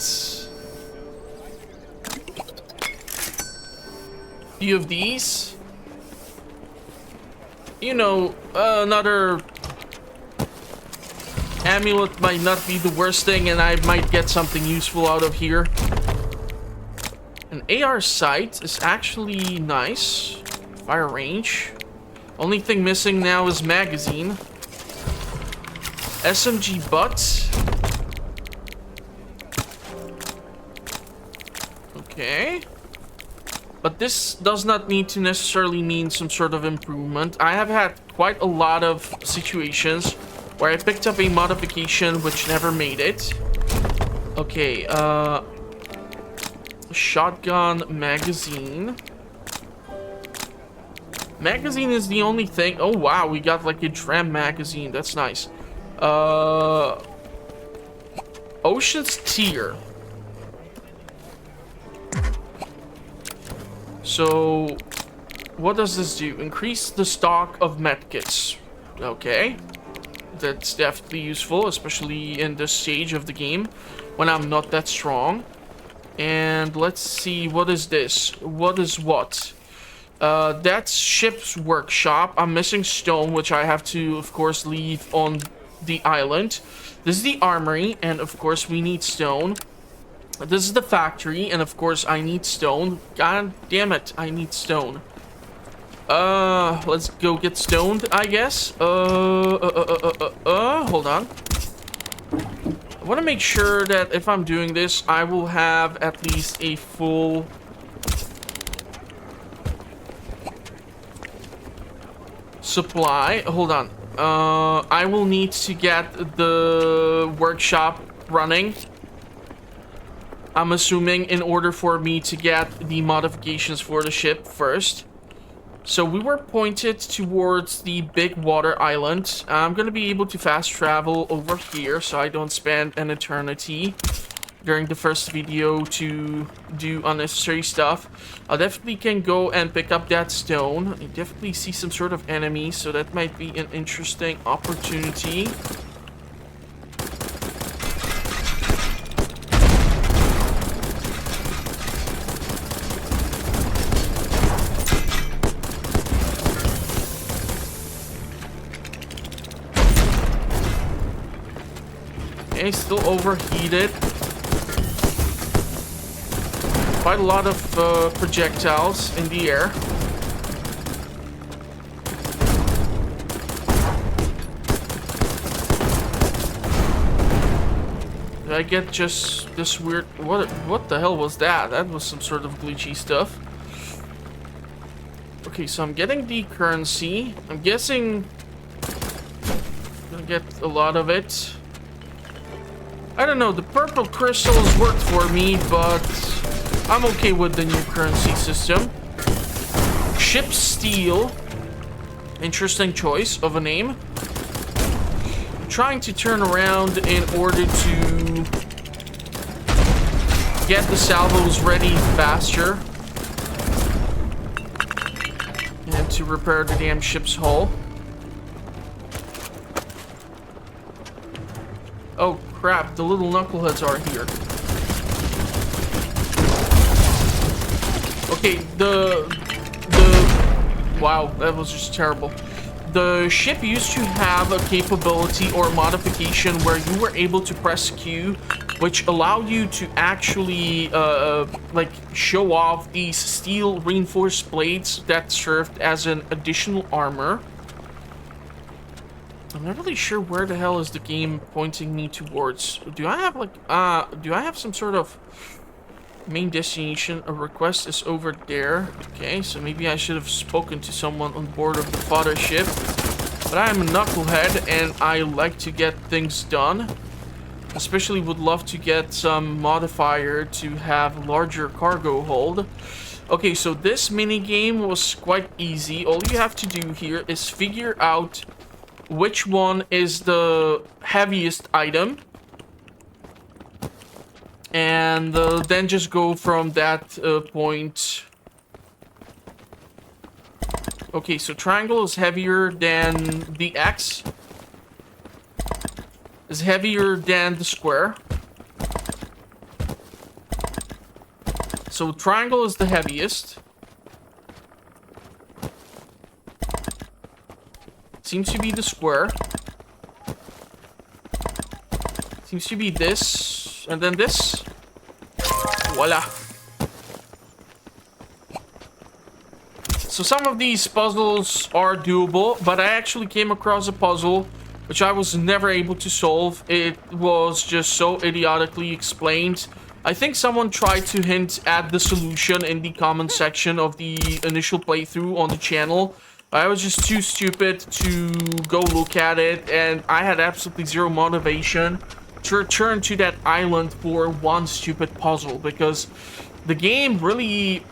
a few of these. You know, another amulet might not be the worst thing, and I might get something useful out of here. An AR sight is actually nice. Fire range. Only thing missing now is magazine. SMG butt. Okay. But this does not need to necessarily mean some sort of improvement. I have had quite a lot of situations where I picked up a modification which never made it. Okay, shotgun magazine. Magazine is the only thing. Oh wow, we got like a tram magazine. That's nice. Ocean's Tier. So, what does this do? Increase the stock of medkits. Okay. That's definitely useful, especially in this stage of the game when I'm not that strong. And let's see, what is this? What is what? That's ship's workshop. I'm missing stone, which I have to, of course, leave on the island. This is the armory, and of course we need stone. This is the factory, and of course I need stone. God damn it, I need stone. Let's go get stoned, I guess. Hold on. I want to make sure that if I'm doing this, I will have at least a full... supply. Hold on. I will need to get the workshop running, I'm assuming, in order for me to get the modifications for the ship first. So we were pointed towards the big water island. I'm going to be able to fast travel over here so I don't spend an eternity during the first video to do unnecessary stuff. I definitely can go and pick up that stone. I definitely see some sort of enemy, so that might be an interesting opportunity. Okay, still overheated. Quite a lot of projectiles in the air. Did I get just this weird... What the hell was that? That was some sort of glitchy stuff. Okay, so I'm getting the currency. I'm guessing I'm gonna get a lot of it. I don't know, the purple crystals worked for me, but I'm okay with the new currency system. Ship Steel. Interesting choice of a name. I'm trying to turn around in order to get the salvos ready faster. And to repair the damn ship's hull. Oh crap, the little knuckleheads are here. Okay, wow, that was just terrible. The ship used to have a capability or modification where you were able to press Q, which allowed you to actually like show off these steel reinforced blades that served as an additional armor. I'm not really sure where the hell is the game pointing me towards. Do I have like do I have some sort of main destination? A request is over there. Okay, so maybe I should have spoken to someone on board of the father ship. But I am a knucklehead and I like to get things done. Especially would love to get some modifier to have larger cargo hold. Okay, so this mini game was quite easy. All you have to do here is figure out which one is the heaviest item, and then just go from that point. Okay, so triangle is heavier than the X, is heavier than the square. So triangle is the heaviest. Seems to be the square. Seems to be this. And then this. Voila. So some of these puzzles are doable, but I actually came across a puzzle which I was never able to solve. It was just so idiotically explained. I think someone tried to hint at the solution in the comment section of the initial playthrough on the channel. I was just too stupid to go look at it, and I had absolutely zero motivation to return to that island for one stupid puzzle, because the game really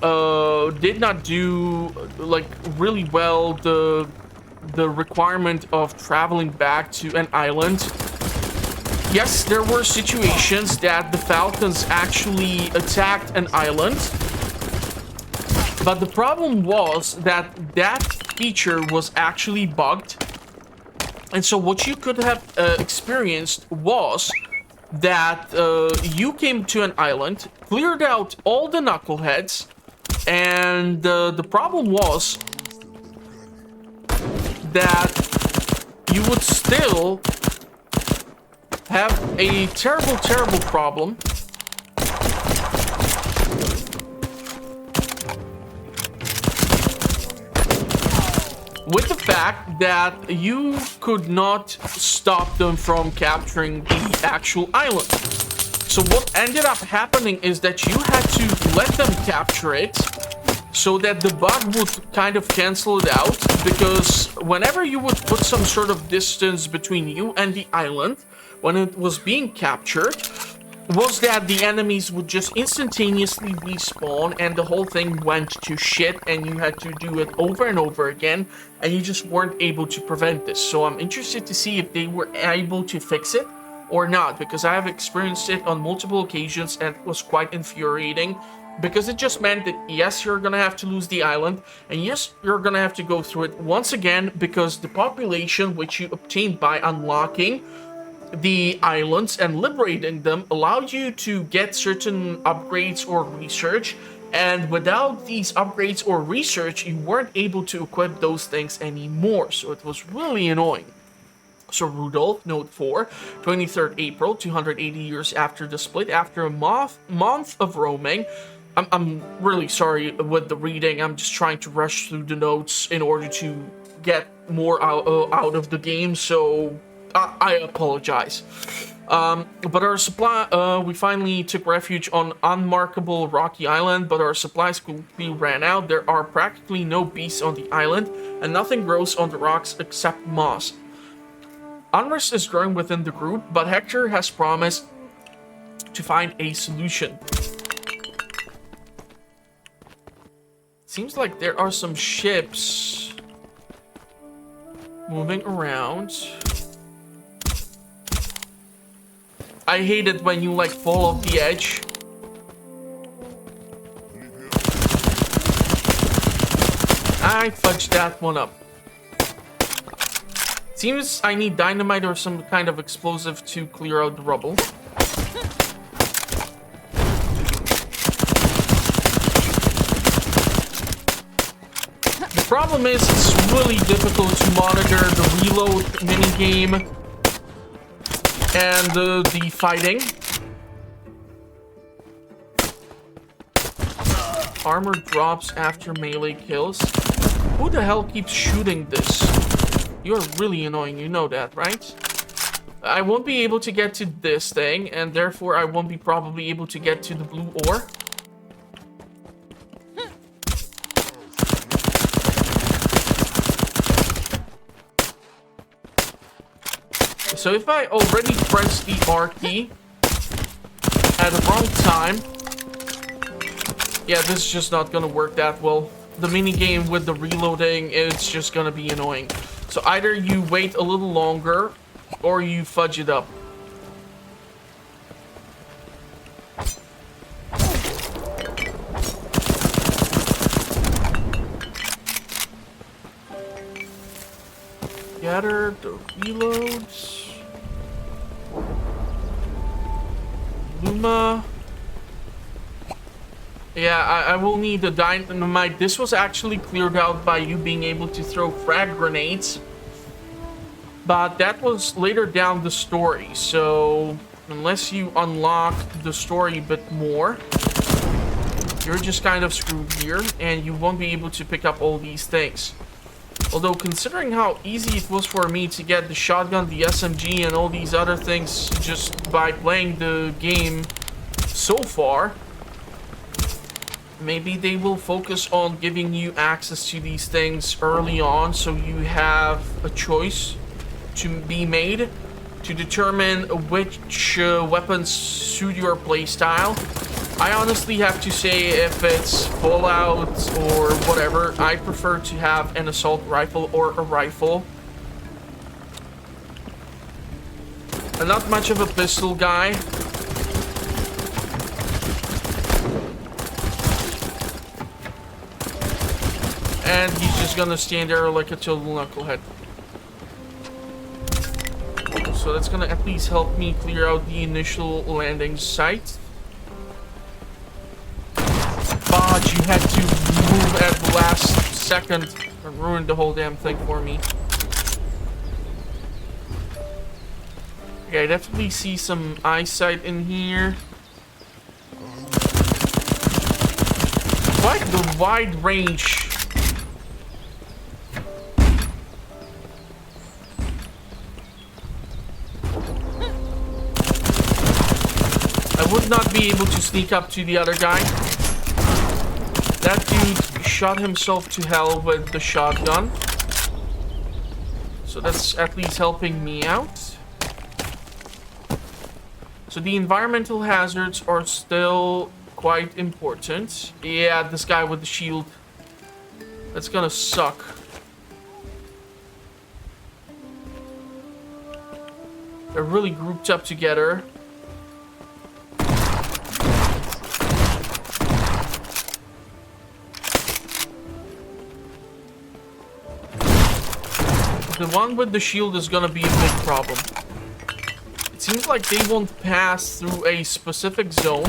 did not do like really well the requirement of traveling back to an island. Yes, there were situations that the Falcons actually attacked an island, but the problem was that that feature was actually bugged. And so what you could have experienced was that you came to an island, cleared out all the knuckleheads, and the problem was that you would still have a terrible, terrible problem with the fact that you could not stop them from capturing the actual island. So what ended up happening is that you had to let them capture it so that the bug would kind of cancel it out, because whenever you would put some sort of distance between you and the island when it was being captured, was that the enemies would just instantaneously respawn and the whole thing went to shit and you had to do it over and over again and you just weren't able to prevent this. So I'm interested to see if they were able to fix it or not, because I have experienced it on multiple occasions and it was quite infuriating, because it just meant that yes, you're gonna have to lose the island, and yes, you're gonna have to go through it once again, because the population which you obtained by unlocking the islands and liberating them allowed you to get certain upgrades or research, and without these upgrades or research you weren't able to equip those things anymore. So it was really annoying. So Rudolph, note 4, 23rd April, 280 years after the split, after a month of roaming. I'm really sorry with the reading. I'm just trying to rush through the notes in order to get more out of the game, so I apologize. But our supply, we finally took refuge on unmarkable rocky island, but our supplies quickly ran out. There are practically no beasts on the island, and nothing grows on the rocks except moss. Unrest is growing within the group, but Hector has promised to find a solution. Seems like there are some ships moving around. I hate it when you like fall off the edge. I fudged that one up. Seems I need dynamite or some kind of explosive to clear out the rubble. The problem is it's really difficult to monitor the reload minigame and the fighting. Armor drops after melee kills. Who the hell keeps shooting this? You're really annoying, you know that, right? I won't be able to get to this thing, and therefore I won't be probably able to get to the blue ore. So if I already press the R key at the wrong time, yeah, this is just not gonna work that well. The minigame with the reloading, it's just gonna be annoying. So either you wait a little longer, or you fudge it up. Gather the reloads. Luma. Yeah, I will need the dynamite. This was actually cleared out by you being able to throw frag grenades. But that was later down the story, so unless you unlock the story a bit more, you're just kind of screwed here, and you won't be able to pick up all these things. Although, considering how easy it was for me to get the shotgun, the SMG, and all these other things just by playing the game so far, maybe they will focus on giving you access to these things early on, so you have a choice to be made to determine which weapons suit your playstyle. I honestly have to say, if it's Fallout or whatever, I prefer to have an assault rifle or a rifle. I'm not much of a pistol guy. And he's just gonna stand there like a total knucklehead. So that's gonna at least help me clear out the initial landing site. But you had to move at the last second and ruin the whole damn thing for me. Okay, I definitely see some eyesight in here. Quite the wide range. I would not be able to sneak up to the other guy. That dude shot himself to hell with the shotgun. So that's at least helping me out. So the environmental hazards are still quite important. Yeah, this guy with the shield. That's gonna suck. They're really grouped up together. The one with the shield is gonna be a big problem. It seems like they won't pass through a specific zone.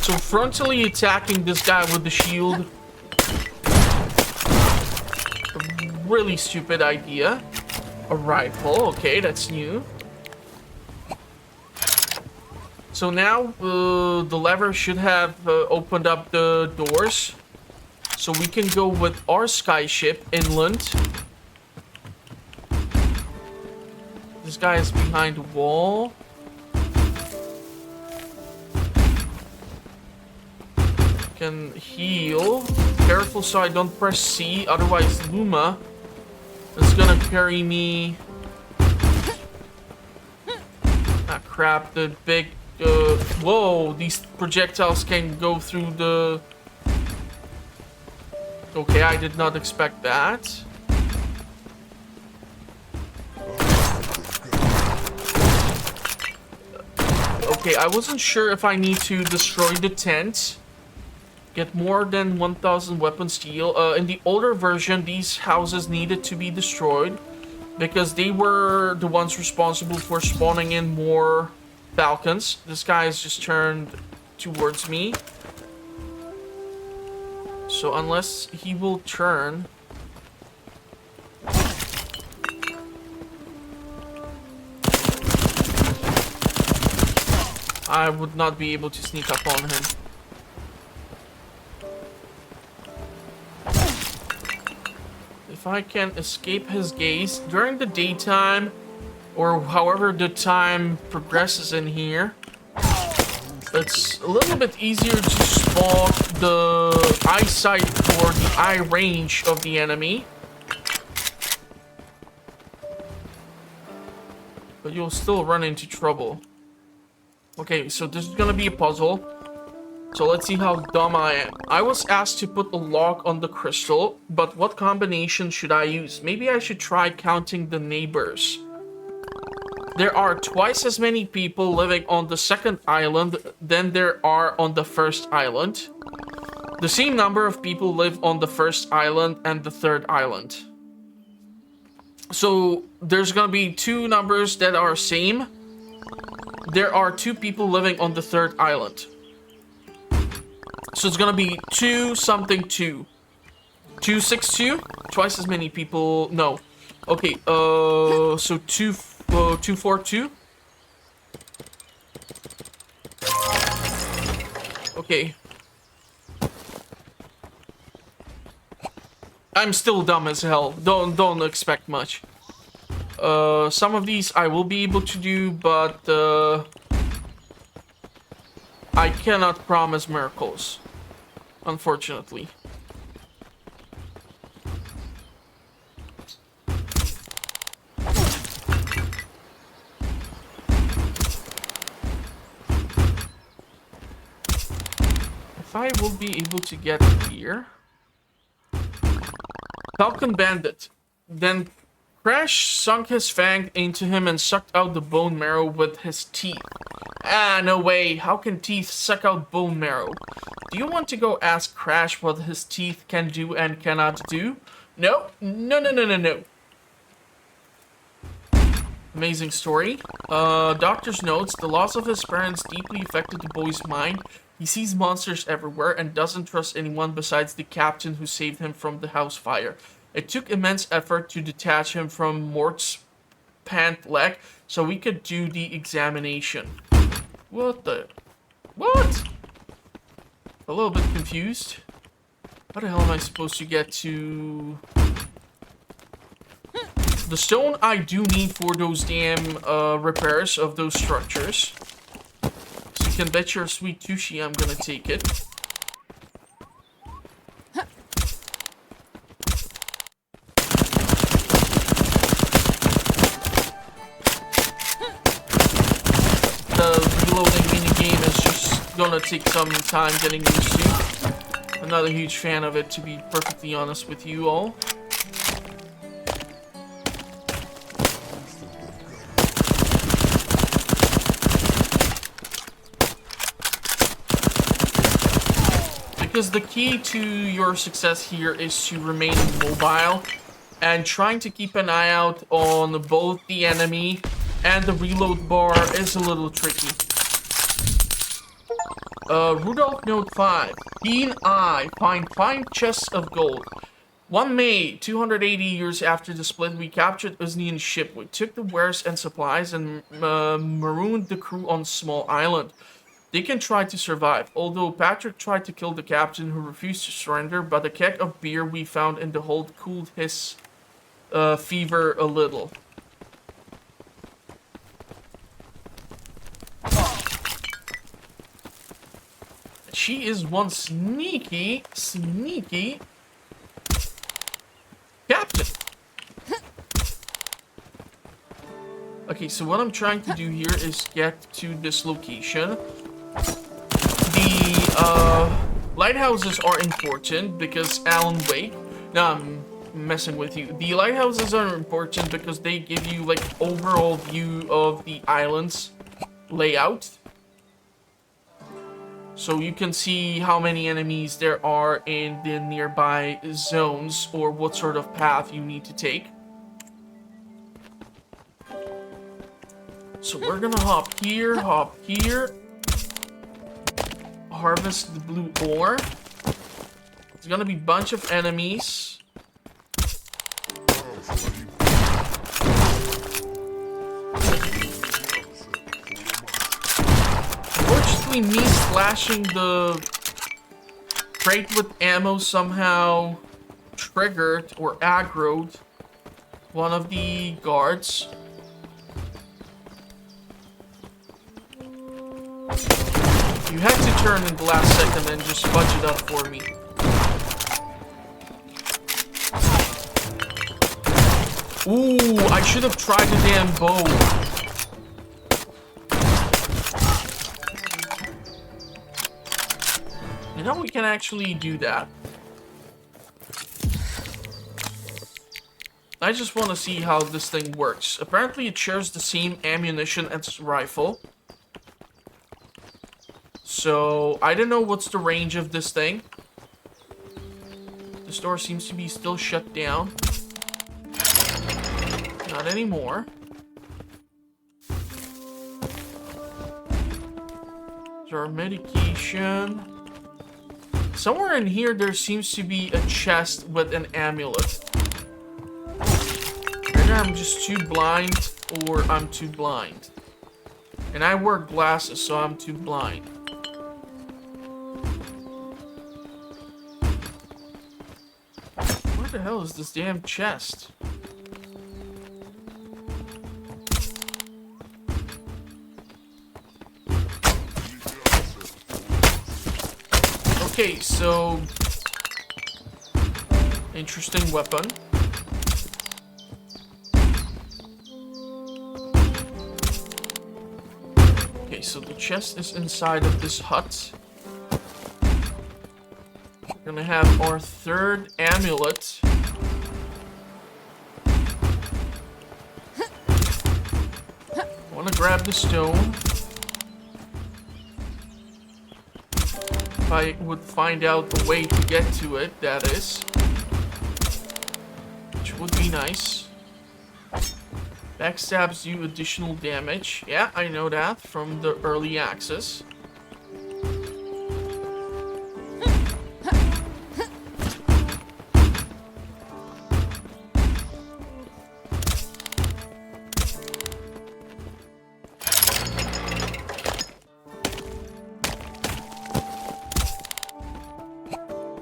So frontally attacking this guy with the shield, a really stupid idea. A rifle, okay, that's new. So now the lever should have opened up the doors. So we can go with our skyship inland. This guy is behind a wall. Can heal. Careful so I don't press C, otherwise Luma is gonna carry me. Ah crap, the big whoa, these projectiles can go through the... Okay, I did not expect that. Okay, I wasn't sure if I need to destroy the tent. Get more than 1,000 weapon steel. In the older version, these houses needed to be destroyed because they were the ones responsible for spawning in more falcons. This guy has just turned towards me. So unless he will turn... I would not be able to sneak up on him. If I can escape his gaze during the daytime, or however the time progresses in here, it's a little bit easier to spot the eyesight or the eye range of the enemy. But you'll still run into trouble. Okay, so this is gonna be a puzzle. So let's see how dumb I am. I was asked to put a lock on the crystal, but what combination should I use? Maybe I should try counting the neighbors. There are twice as many people living on the second island than there are on the first island. The same number of people live on the first island and the third island. So there's gonna be two numbers that are same. There are 2 people living on the third island. So it's gonna be 2 something 2. 262? Twice as many people. No. Okay, so 242? Okay. I'm still dumb as hell. Don't expect much. Some of these I will be able to do, but I cannot promise miracles, unfortunately. I will be able to get here. Falcon Bandit. Then Crash sunk his fang into him and sucked out the bone marrow with his teeth. Ah, no way. How can teeth suck out bone marrow? Do you want to go ask Crash what his teeth can do and cannot do? No. No, no, no, no, no. Amazing story. Doctor's notes. The loss of his parents deeply affected the boy's mind. He sees monsters everywhere and doesn't trust anyone besides the captain who saved him from the house fire. It took immense effort to detach him from Mort's pant leg so we could do the examination. What the... What? A little bit confused. How the hell am I supposed to get to... The stone I do need for those damn repairs of those structures. So you can bet your sweet Tushi I'm gonna take it. The reloading minigame is just gonna take some time getting used to. I'm not a huge fan of it, to be perfectly honest with you all. Because the key to your success here is to remain mobile and trying to keep an eye out on both the enemy and the reload bar is a little tricky. Rudolph Note 5. Keen Eye. Find 5 chests of gold. 1 May, 280 years after the split, we captured Uznian's ship. We took the wares and supplies and marooned the crew on a small island. They can try to survive, although Patrick tried to kill the captain who refused to surrender, but a keg of beer we found in the hold cooled his fever a little. She is one sneaky captain. Okay, so what I'm trying to do here is get to this location. The lighthouses are important because Alan Wake. No, I'm messing with you. The lighthouses are important because they give you like overall view of the island's layout. So you can see how many enemies there are in the nearby zones or what sort of path you need to take. So we're gonna hop here, harvest the blue ore. There's gonna be a bunch of enemies. Unfortunately, me slashing the crate with ammo somehow triggered or aggroed one of the guards. You had to turn in the last second and just fudge it up for me. Ooh, I should have tried the damn bow. You know, we can actually do that. I just want to see how this thing works. Apparently it shares the same ammunition as its rifle. So, I don't know what's the range of this thing. The store seems to be still shut down. Not anymore. There's our medication. Somewhere in here there seems to be a chest with an amulet. Either I'm just too blind or I'm too blind. And I wear glasses, so I'm too blind. Where the hell is this damn chest? Okay, so interesting weapon. Okay, so the chest is inside of this hut. Gonna have our third amulet. Wanna grab the stone. If I would find out the way to get to it, that is. Which would be nice. Backstabs you additional damage. Yeah, I know that from the early access.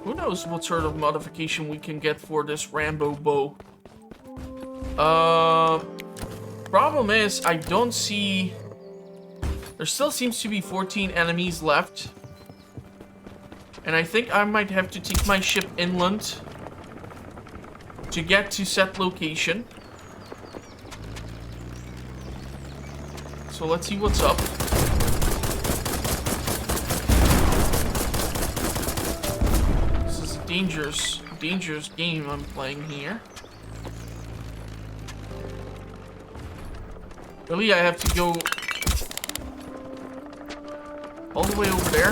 Who knows what sort of modification we can get for this Rambo bow. Problem is, I don't see... There still seems to be 14 enemies left. And I think I might have to take my ship inland to get to set location. So let's see what's up. This is a dangerous game I'm playing here. Really, I have to go all the way over there.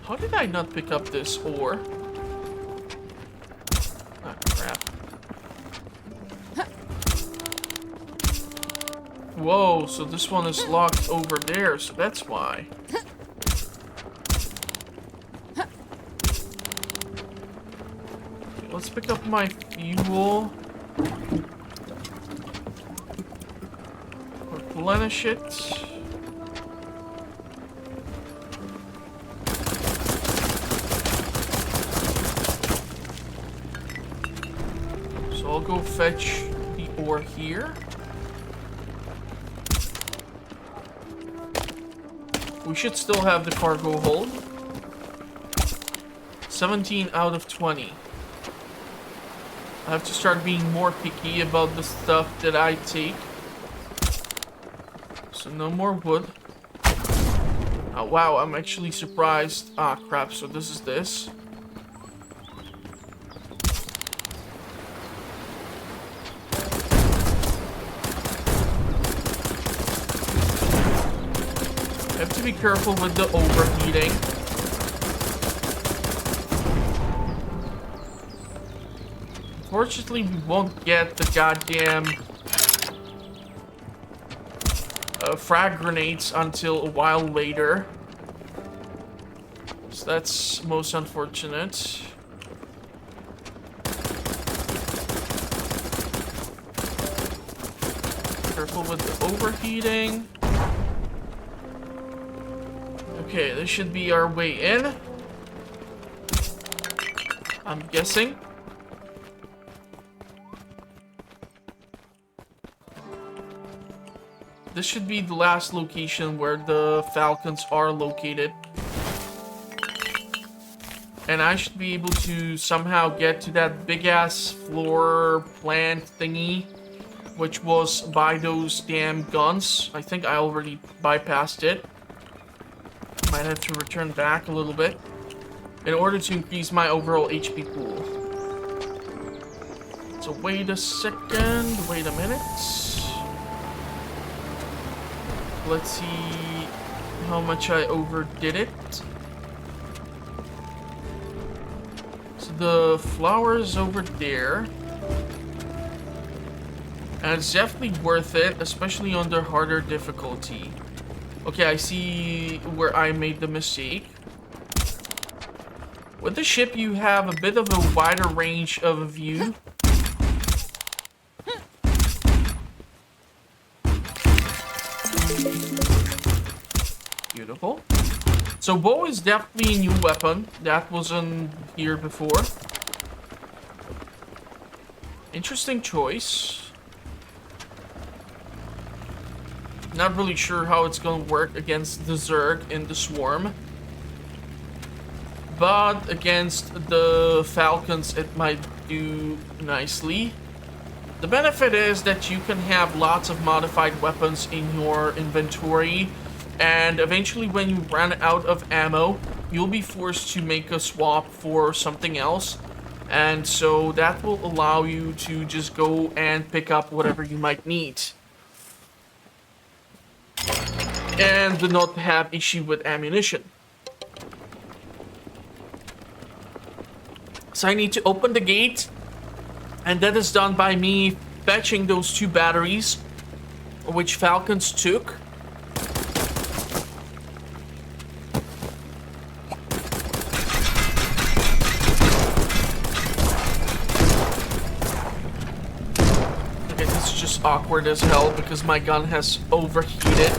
How did I not pick up this ore? Ah, crap. Whoa, so this one is locked over there, so that's why. Let's pick up my fuel. Replenish it. So I'll go fetch the ore here. We should still have the cargo hold. 17 out of 20. I have to start being more picky about the stuff that I take. So no more wood. Oh wow, I'm actually surprised. Ah crap, so this is this. I have to be careful with the overheating. Unfortunately, we won't get the goddamn frag grenades until a while later. So that's most unfortunate. Careful with the overheating. Okay, this should be our way in. I'm guessing. This should be the last location where the falcons are located. And I should be able to somehow get to that big-ass floor plant thingy, which was by those damn guns. I think I already bypassed it. Might have to return back a little bit in order to increase my overall HP pool. So wait a second, wait a minute. Let's see how much I overdid it. So the flower is over there. And it's definitely worth it, especially under harder difficulty. Okay, I see where I made the mistake. With the ship, you have a bit of a wider range of view. Beautiful. So bow is definitely a new weapon. That wasn't here before. Interesting choice. Not really sure how it's gonna work against the Zerg in the swarm. But against the Falcons, it might do nicely. The benefit is that you can have lots of modified weapons in your inventory, and eventually when you run out of ammo, you'll be forced to make a swap for something else. And so that will allow you to just go and pick up whatever you might need. And do not have issue with ammunition. So I need to open the gate. And that is done by me fetching those 2 batteries, which Falcons took. Awkward as hell because my gun has overheated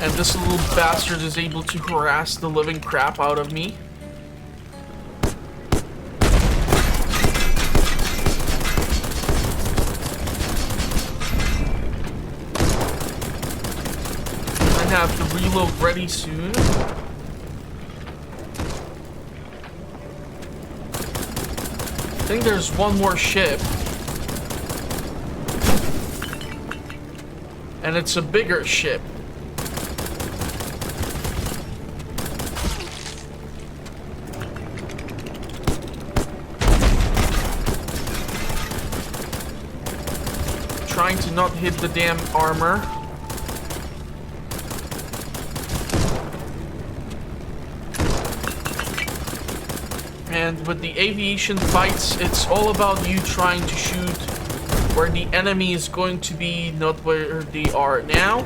and this little bastard is able to harass the living crap out of me. I have to reload ready soon. I think there's one more ship. And it's a bigger ship. Trying to not hit the damn armor. And with the aviation fights, it's all about you trying to shoot where the enemy is going to be, not where they are now.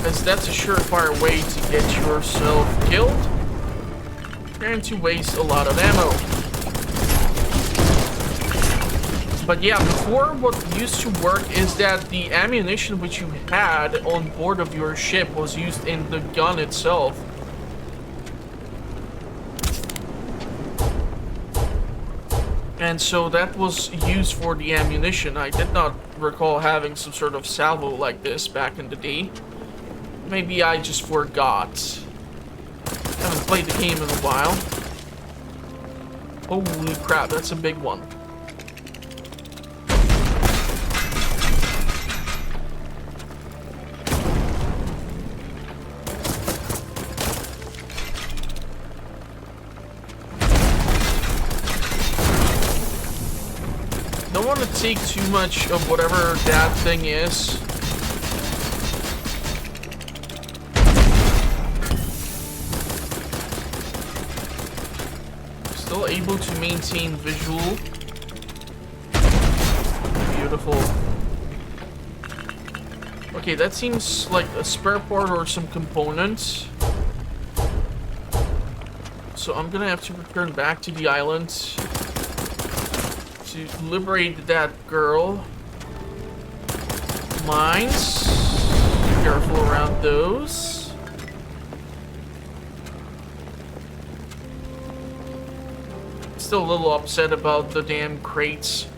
As that's a surefire way to get yourself killed. And to waste a lot of ammo. But yeah, before what used to work is that the ammunition which you had on board of your ship was used in the gun itself. And so that was used for the ammunition. I did not recall having some sort of salvo like this back in the day. Maybe I just forgot. Haven't played the game in a while. Holy crap, that's a big one. Don't want to take too much of whatever that thing is. Still able to maintain visual. Beautiful. Okay, that seems like a spare part or some components. So I'm gonna have to return back to the island to liberate that girl. Mines. Careful around those. Still a little upset about the damn crates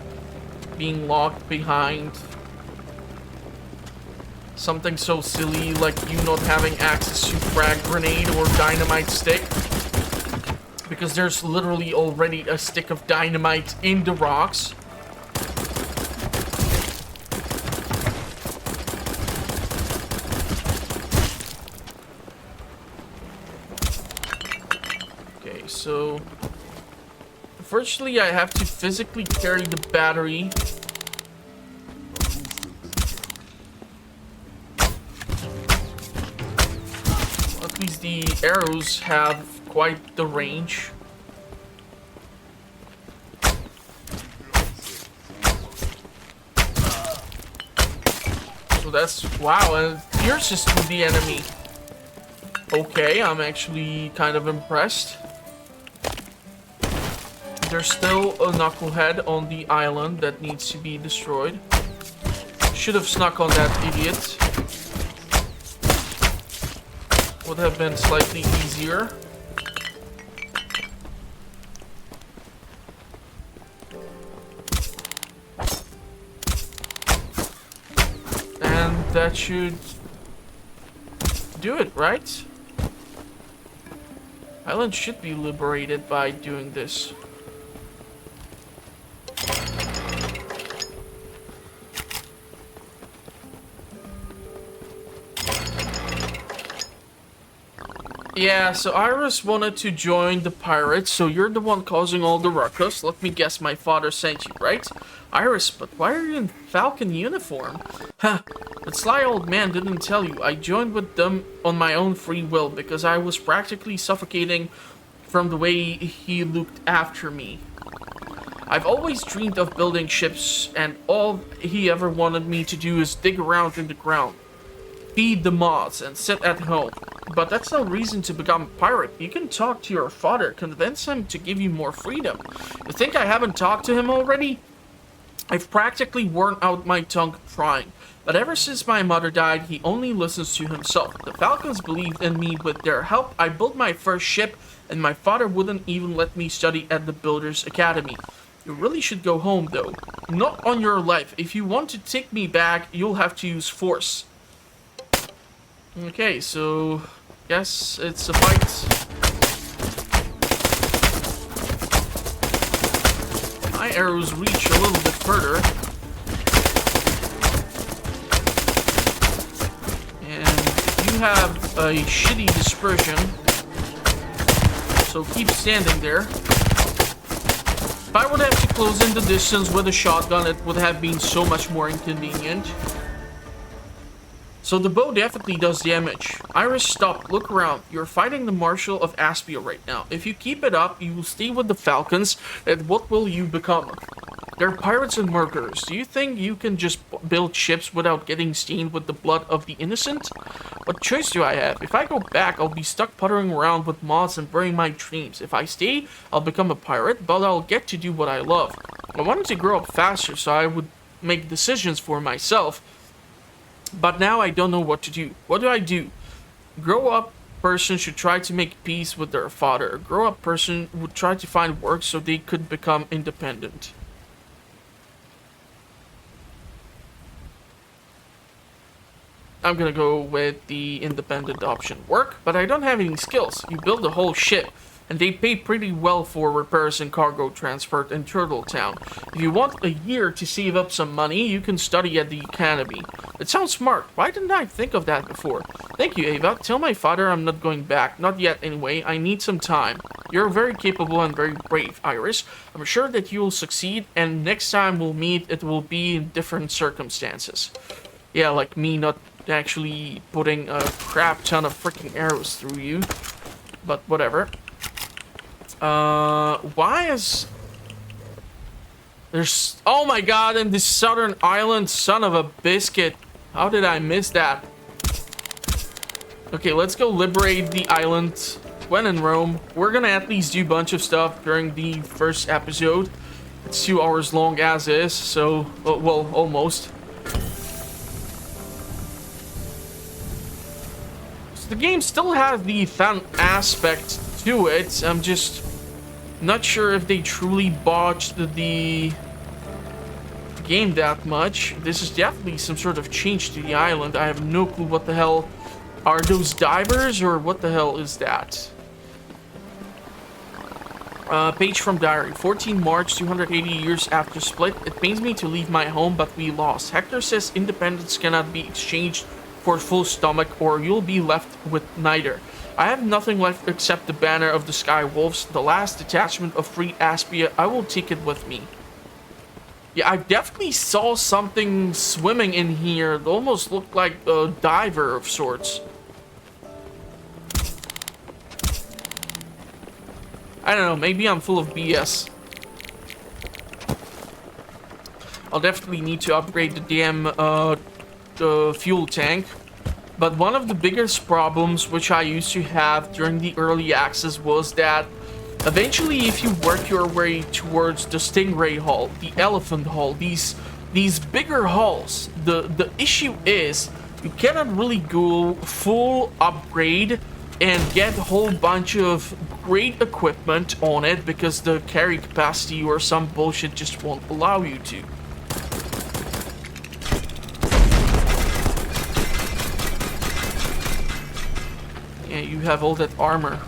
being locked behind something so silly like you not having access to frag grenade or dynamite stick. Because there's literally already a stick of dynamite in the rocks. Okay, so unfortunately I have to physically carry the battery. At least the arrows have quite the range. So that's, wow, and it pierces through the enemy. Okay, I'm actually kind of impressed. There's still a knucklehead on the island that needs to be destroyed. Should have snuck on that idiot. Would have been slightly easier. And that should do it, right? Island should be liberated by doing this. Yeah, so Iris wanted to join the pirates, so you're the one causing all the ruckus. Let me guess, my father sent you, right? Iris, but why are you in Falcon uniform? Huh, that sly old man didn't tell you. I joined with them on my own free will because I was practically suffocating from the way he looked after me. I've always dreamed of building ships, and all he ever wanted me to do is dig around in the ground, feed the moths, and sit at home. But that's no reason to become a pirate. You can talk to your father, convince him to give you more freedom. You think I haven't talked to him already? I've practically worn out my tongue trying. But ever since my mother died, he only listens to himself. The Falcons believed in me. With their help, I built my first ship, and my father wouldn't even let me study at the Builders Academy. You really should go home, though. Not on your life. If you want to take me back, you'll have to use force. Okay, so guess it's a fight. My arrows reach a little bit further. And you have a shitty dispersion, so keep standing there. If I would have to close in the distance with a shotgun, it would have been so much more inconvenient. So the bow definitely does damage. Iris, stop. Look around. You're fighting the Marshal of Aspia right now. If you keep it up, you will stay with the Falcons, and what will you become? They're pirates and murderers. Do you think you can just build ships without getting stained with the blood of the innocent? What choice do I have? If I go back, I'll be stuck puttering around with moths and burying my dreams. If I stay, I'll become a pirate, but I'll get to do what I love. I wanted to grow up faster so I would make decisions for myself. But now I don't know what to do. What do I do? Grow up person should try to make peace with their father. A grow up person would try to find work so they could become independent. I'm gonna go with the independent option. Work, but I don't have any skills. You build a whole ship, and they pay pretty well for repairs and cargo transport in Turtle Town. If you want a year to save up some money, you can study at the academy. It sounds smart. Why didn't I think of that before? Thank you, Ava. Tell my father I'm not going back. Not yet, anyway. I need some time. You're very capable and very brave, Iris. I'm sure that you'll succeed, and next time we'll meet, it will be in different circumstances. Yeah, like me not actually putting a crap ton of freaking arrows through you. But whatever. Why is... There's... Oh my god, in this southern island, son of a biscuit. How did I miss that? Okay, let's go liberate the island. When in Rome. We're gonna at least do a bunch of stuff during the first episode. It's 2 hours long as is, so... well, almost. So the game still has the fun aspect to it. I'm just not sure if they truly botched the game that much. This is definitely some sort of change to the island. I have no clue what the hell are those divers, or what the hell is that? Page from diary. 14 March, 280 years after split. It pains me to leave my home, but we lost. Hector says independence cannot be exchanged for a full stomach, or you'll be left with neither. I have nothing left except the banner of the Sky Wolves, the last detachment of free Aspia. I will take it with me. Yeah, I definitely saw something swimming in here. It almost looked like a diver of sorts. I don't know, maybe I'm full of BS. I'll definitely need to upgrade the damn fuel tank. But one of the biggest problems which I used to have during the early access was that eventually, if you work your way towards the Stingray Hull, the Elephant Hull, these bigger hulls, the issue is you cannot really go full upgrade and get a whole bunch of great equipment on it because the carry capacity or some bullshit just won't allow you to. Yeah, you have all that armor.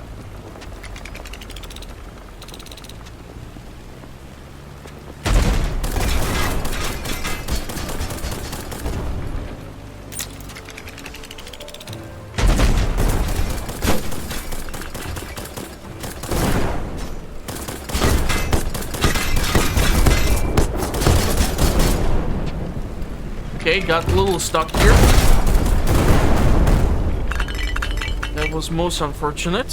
Okay, got a little stuck here. That was most unfortunate.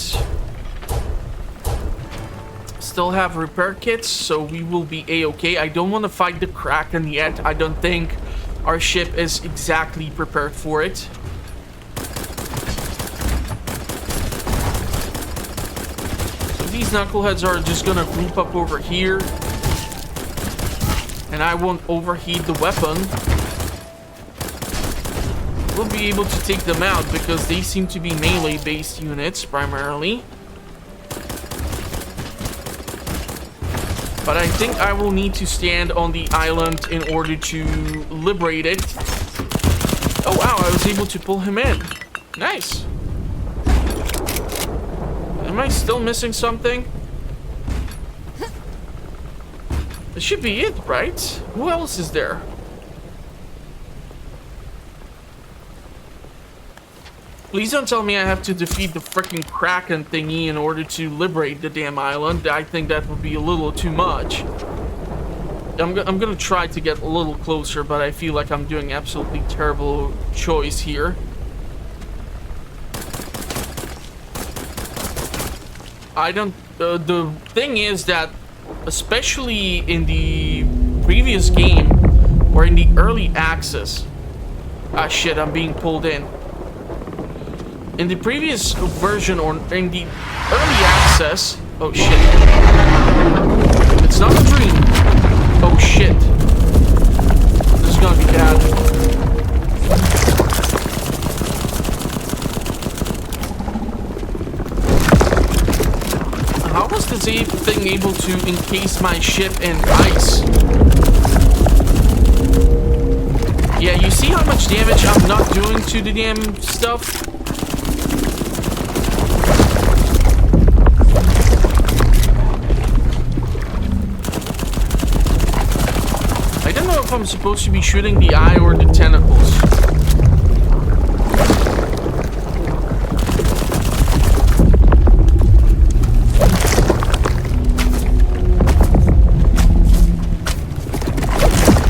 Still have repair kits, so we will be a-okay. I don't want to fight the Kraken yet. I don't think our ship is exactly prepared for it. So these knuckleheads are just gonna group up over here. And I won't overheat the weapon. We'll be able to take them out because they seem to be melee-based units primarily. But I think I will need to stand on the island in order to liberate it. Oh wow, I was able to pull him in. Nice. Am I still missing something? That should be it, right? Who else is there? Please don't tell me I have to defeat the freaking Kraken thingy in order to liberate the damn island. I think that would be a little too much. I'm gonna try to get a little closer, but I feel like I'm doing absolutely terrible choice here. I don't... the thing is that, especially in the previous game, or in the early access... Ah shit, I'm being pulled in. In the previous version, or in the early access... Oh shit. It's not a dream. Oh shit. This is gonna be bad. How was this thing able to encase my ship in ice? Yeah, you see how much damage I'm not doing to the damn stuff? I don't know if I'm supposed to be shooting the eye or the tentacles.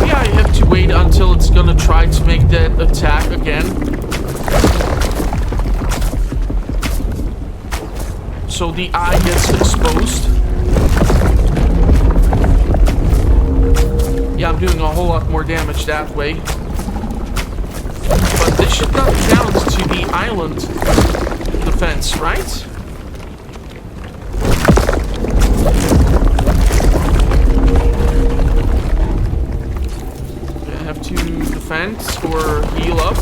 Yeah, I have to wait until it's gonna try to make that attack again. So the eye gets exposed. Yeah, I'm doing a whole lot more damage that way. But this should not count to the island defense, right? I have to defend or heal up.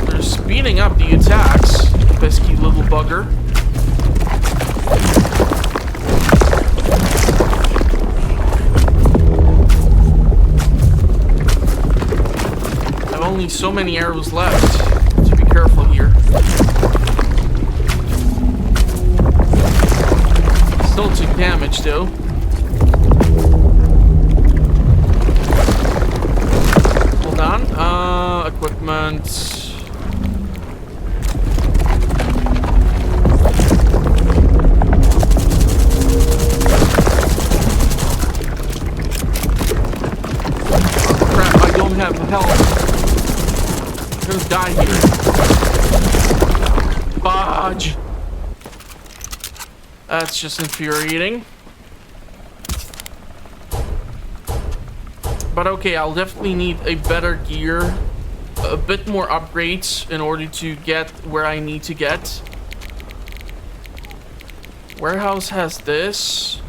They're speeding up the attacks, pesky little bugger. Only so many arrows left to be careful here. Still took damage though. Hold on. Equipment. Oh crap, I don't have health. I'm gonna die here. Fudge. That's just infuriating. But okay, I'll definitely need a better gear, a bit more upgrades in order to get where I need to get. Warehouse has this.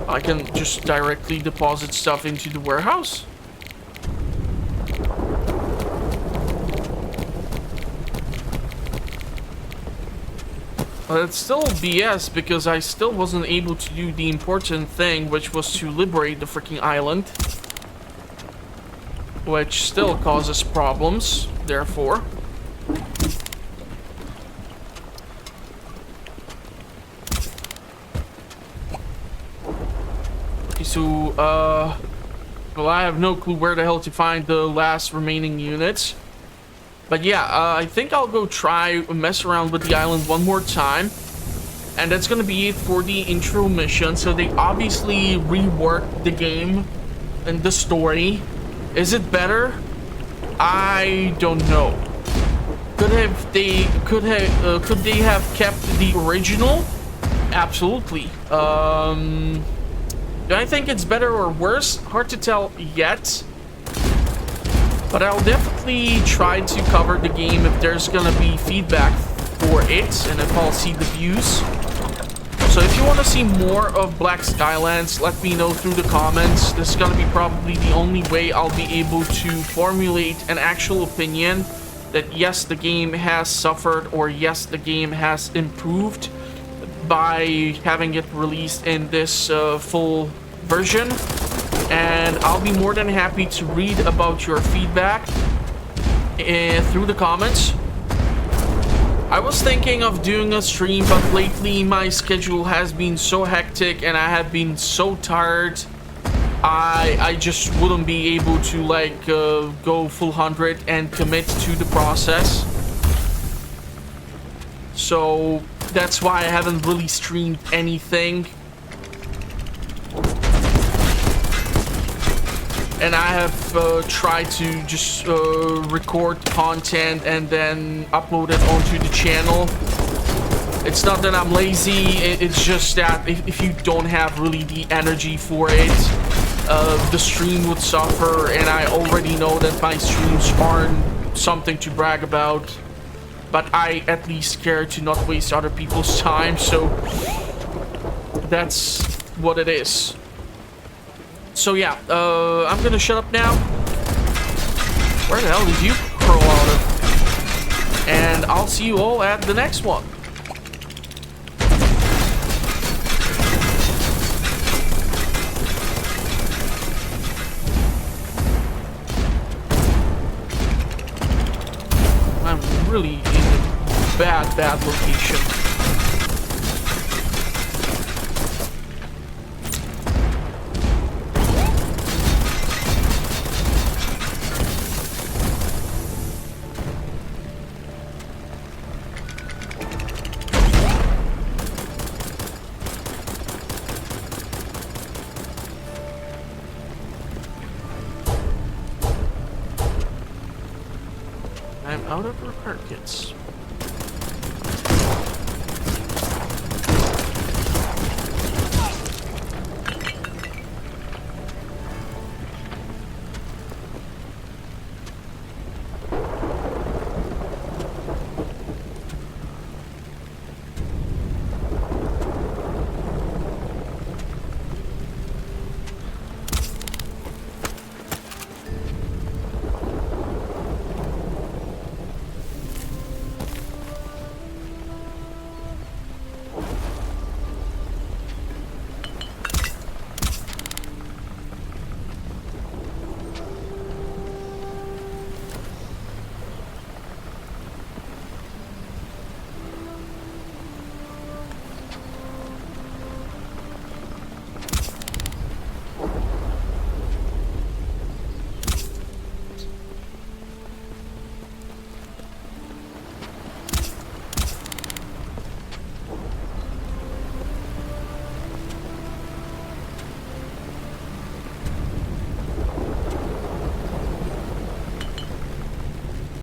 I can just directly deposit stuff into the warehouse. But it's still BS because I still wasn't able to do the important thing, which was to liberate the freaking island. Which still causes problems, therefore. Okay, so, well, I have no clue where the hell to find the last remaining units. But yeah, I think I'll go try mess around with the island one more time. And that's gonna be it for the intro mission. So they obviously reworked the game and the story Is it better? I don't know. Could they have kept the original? Absolutely. Do I think it's better or worse? Hard to tell yet. But I'll definitely try to cover the game if there's gonna be feedback for it, and if I'll see the views. So if you want to see more of Black Skylands, let me know through the comments. This is gonna be probably the only way I'll be able to formulate an actual opinion that yes, the game has suffered, or yes, the game has improved by having it released in this full version. And I'll be more than happy to read about your feedback through the comments. I was thinking of doing a stream, but lately my schedule has been so hectic and I have been so tired. I just wouldn't be able to like go full 100 and commit to the process. So that's why I haven't really streamed anything. And I have tried to just record content and then upload it onto the channel. It's not that I'm lazy, it's just that if you don't have really the energy for it, the stream would suffer, and I already know that my streams aren't something to brag about. But I at least care to not waste other people's time, so that's what it is. So yeah, I'm gonna shut up now. Where the hell did you crawl out of? And I'll see you all at the next one. I'm really in a bad location. I'm out of repair kits.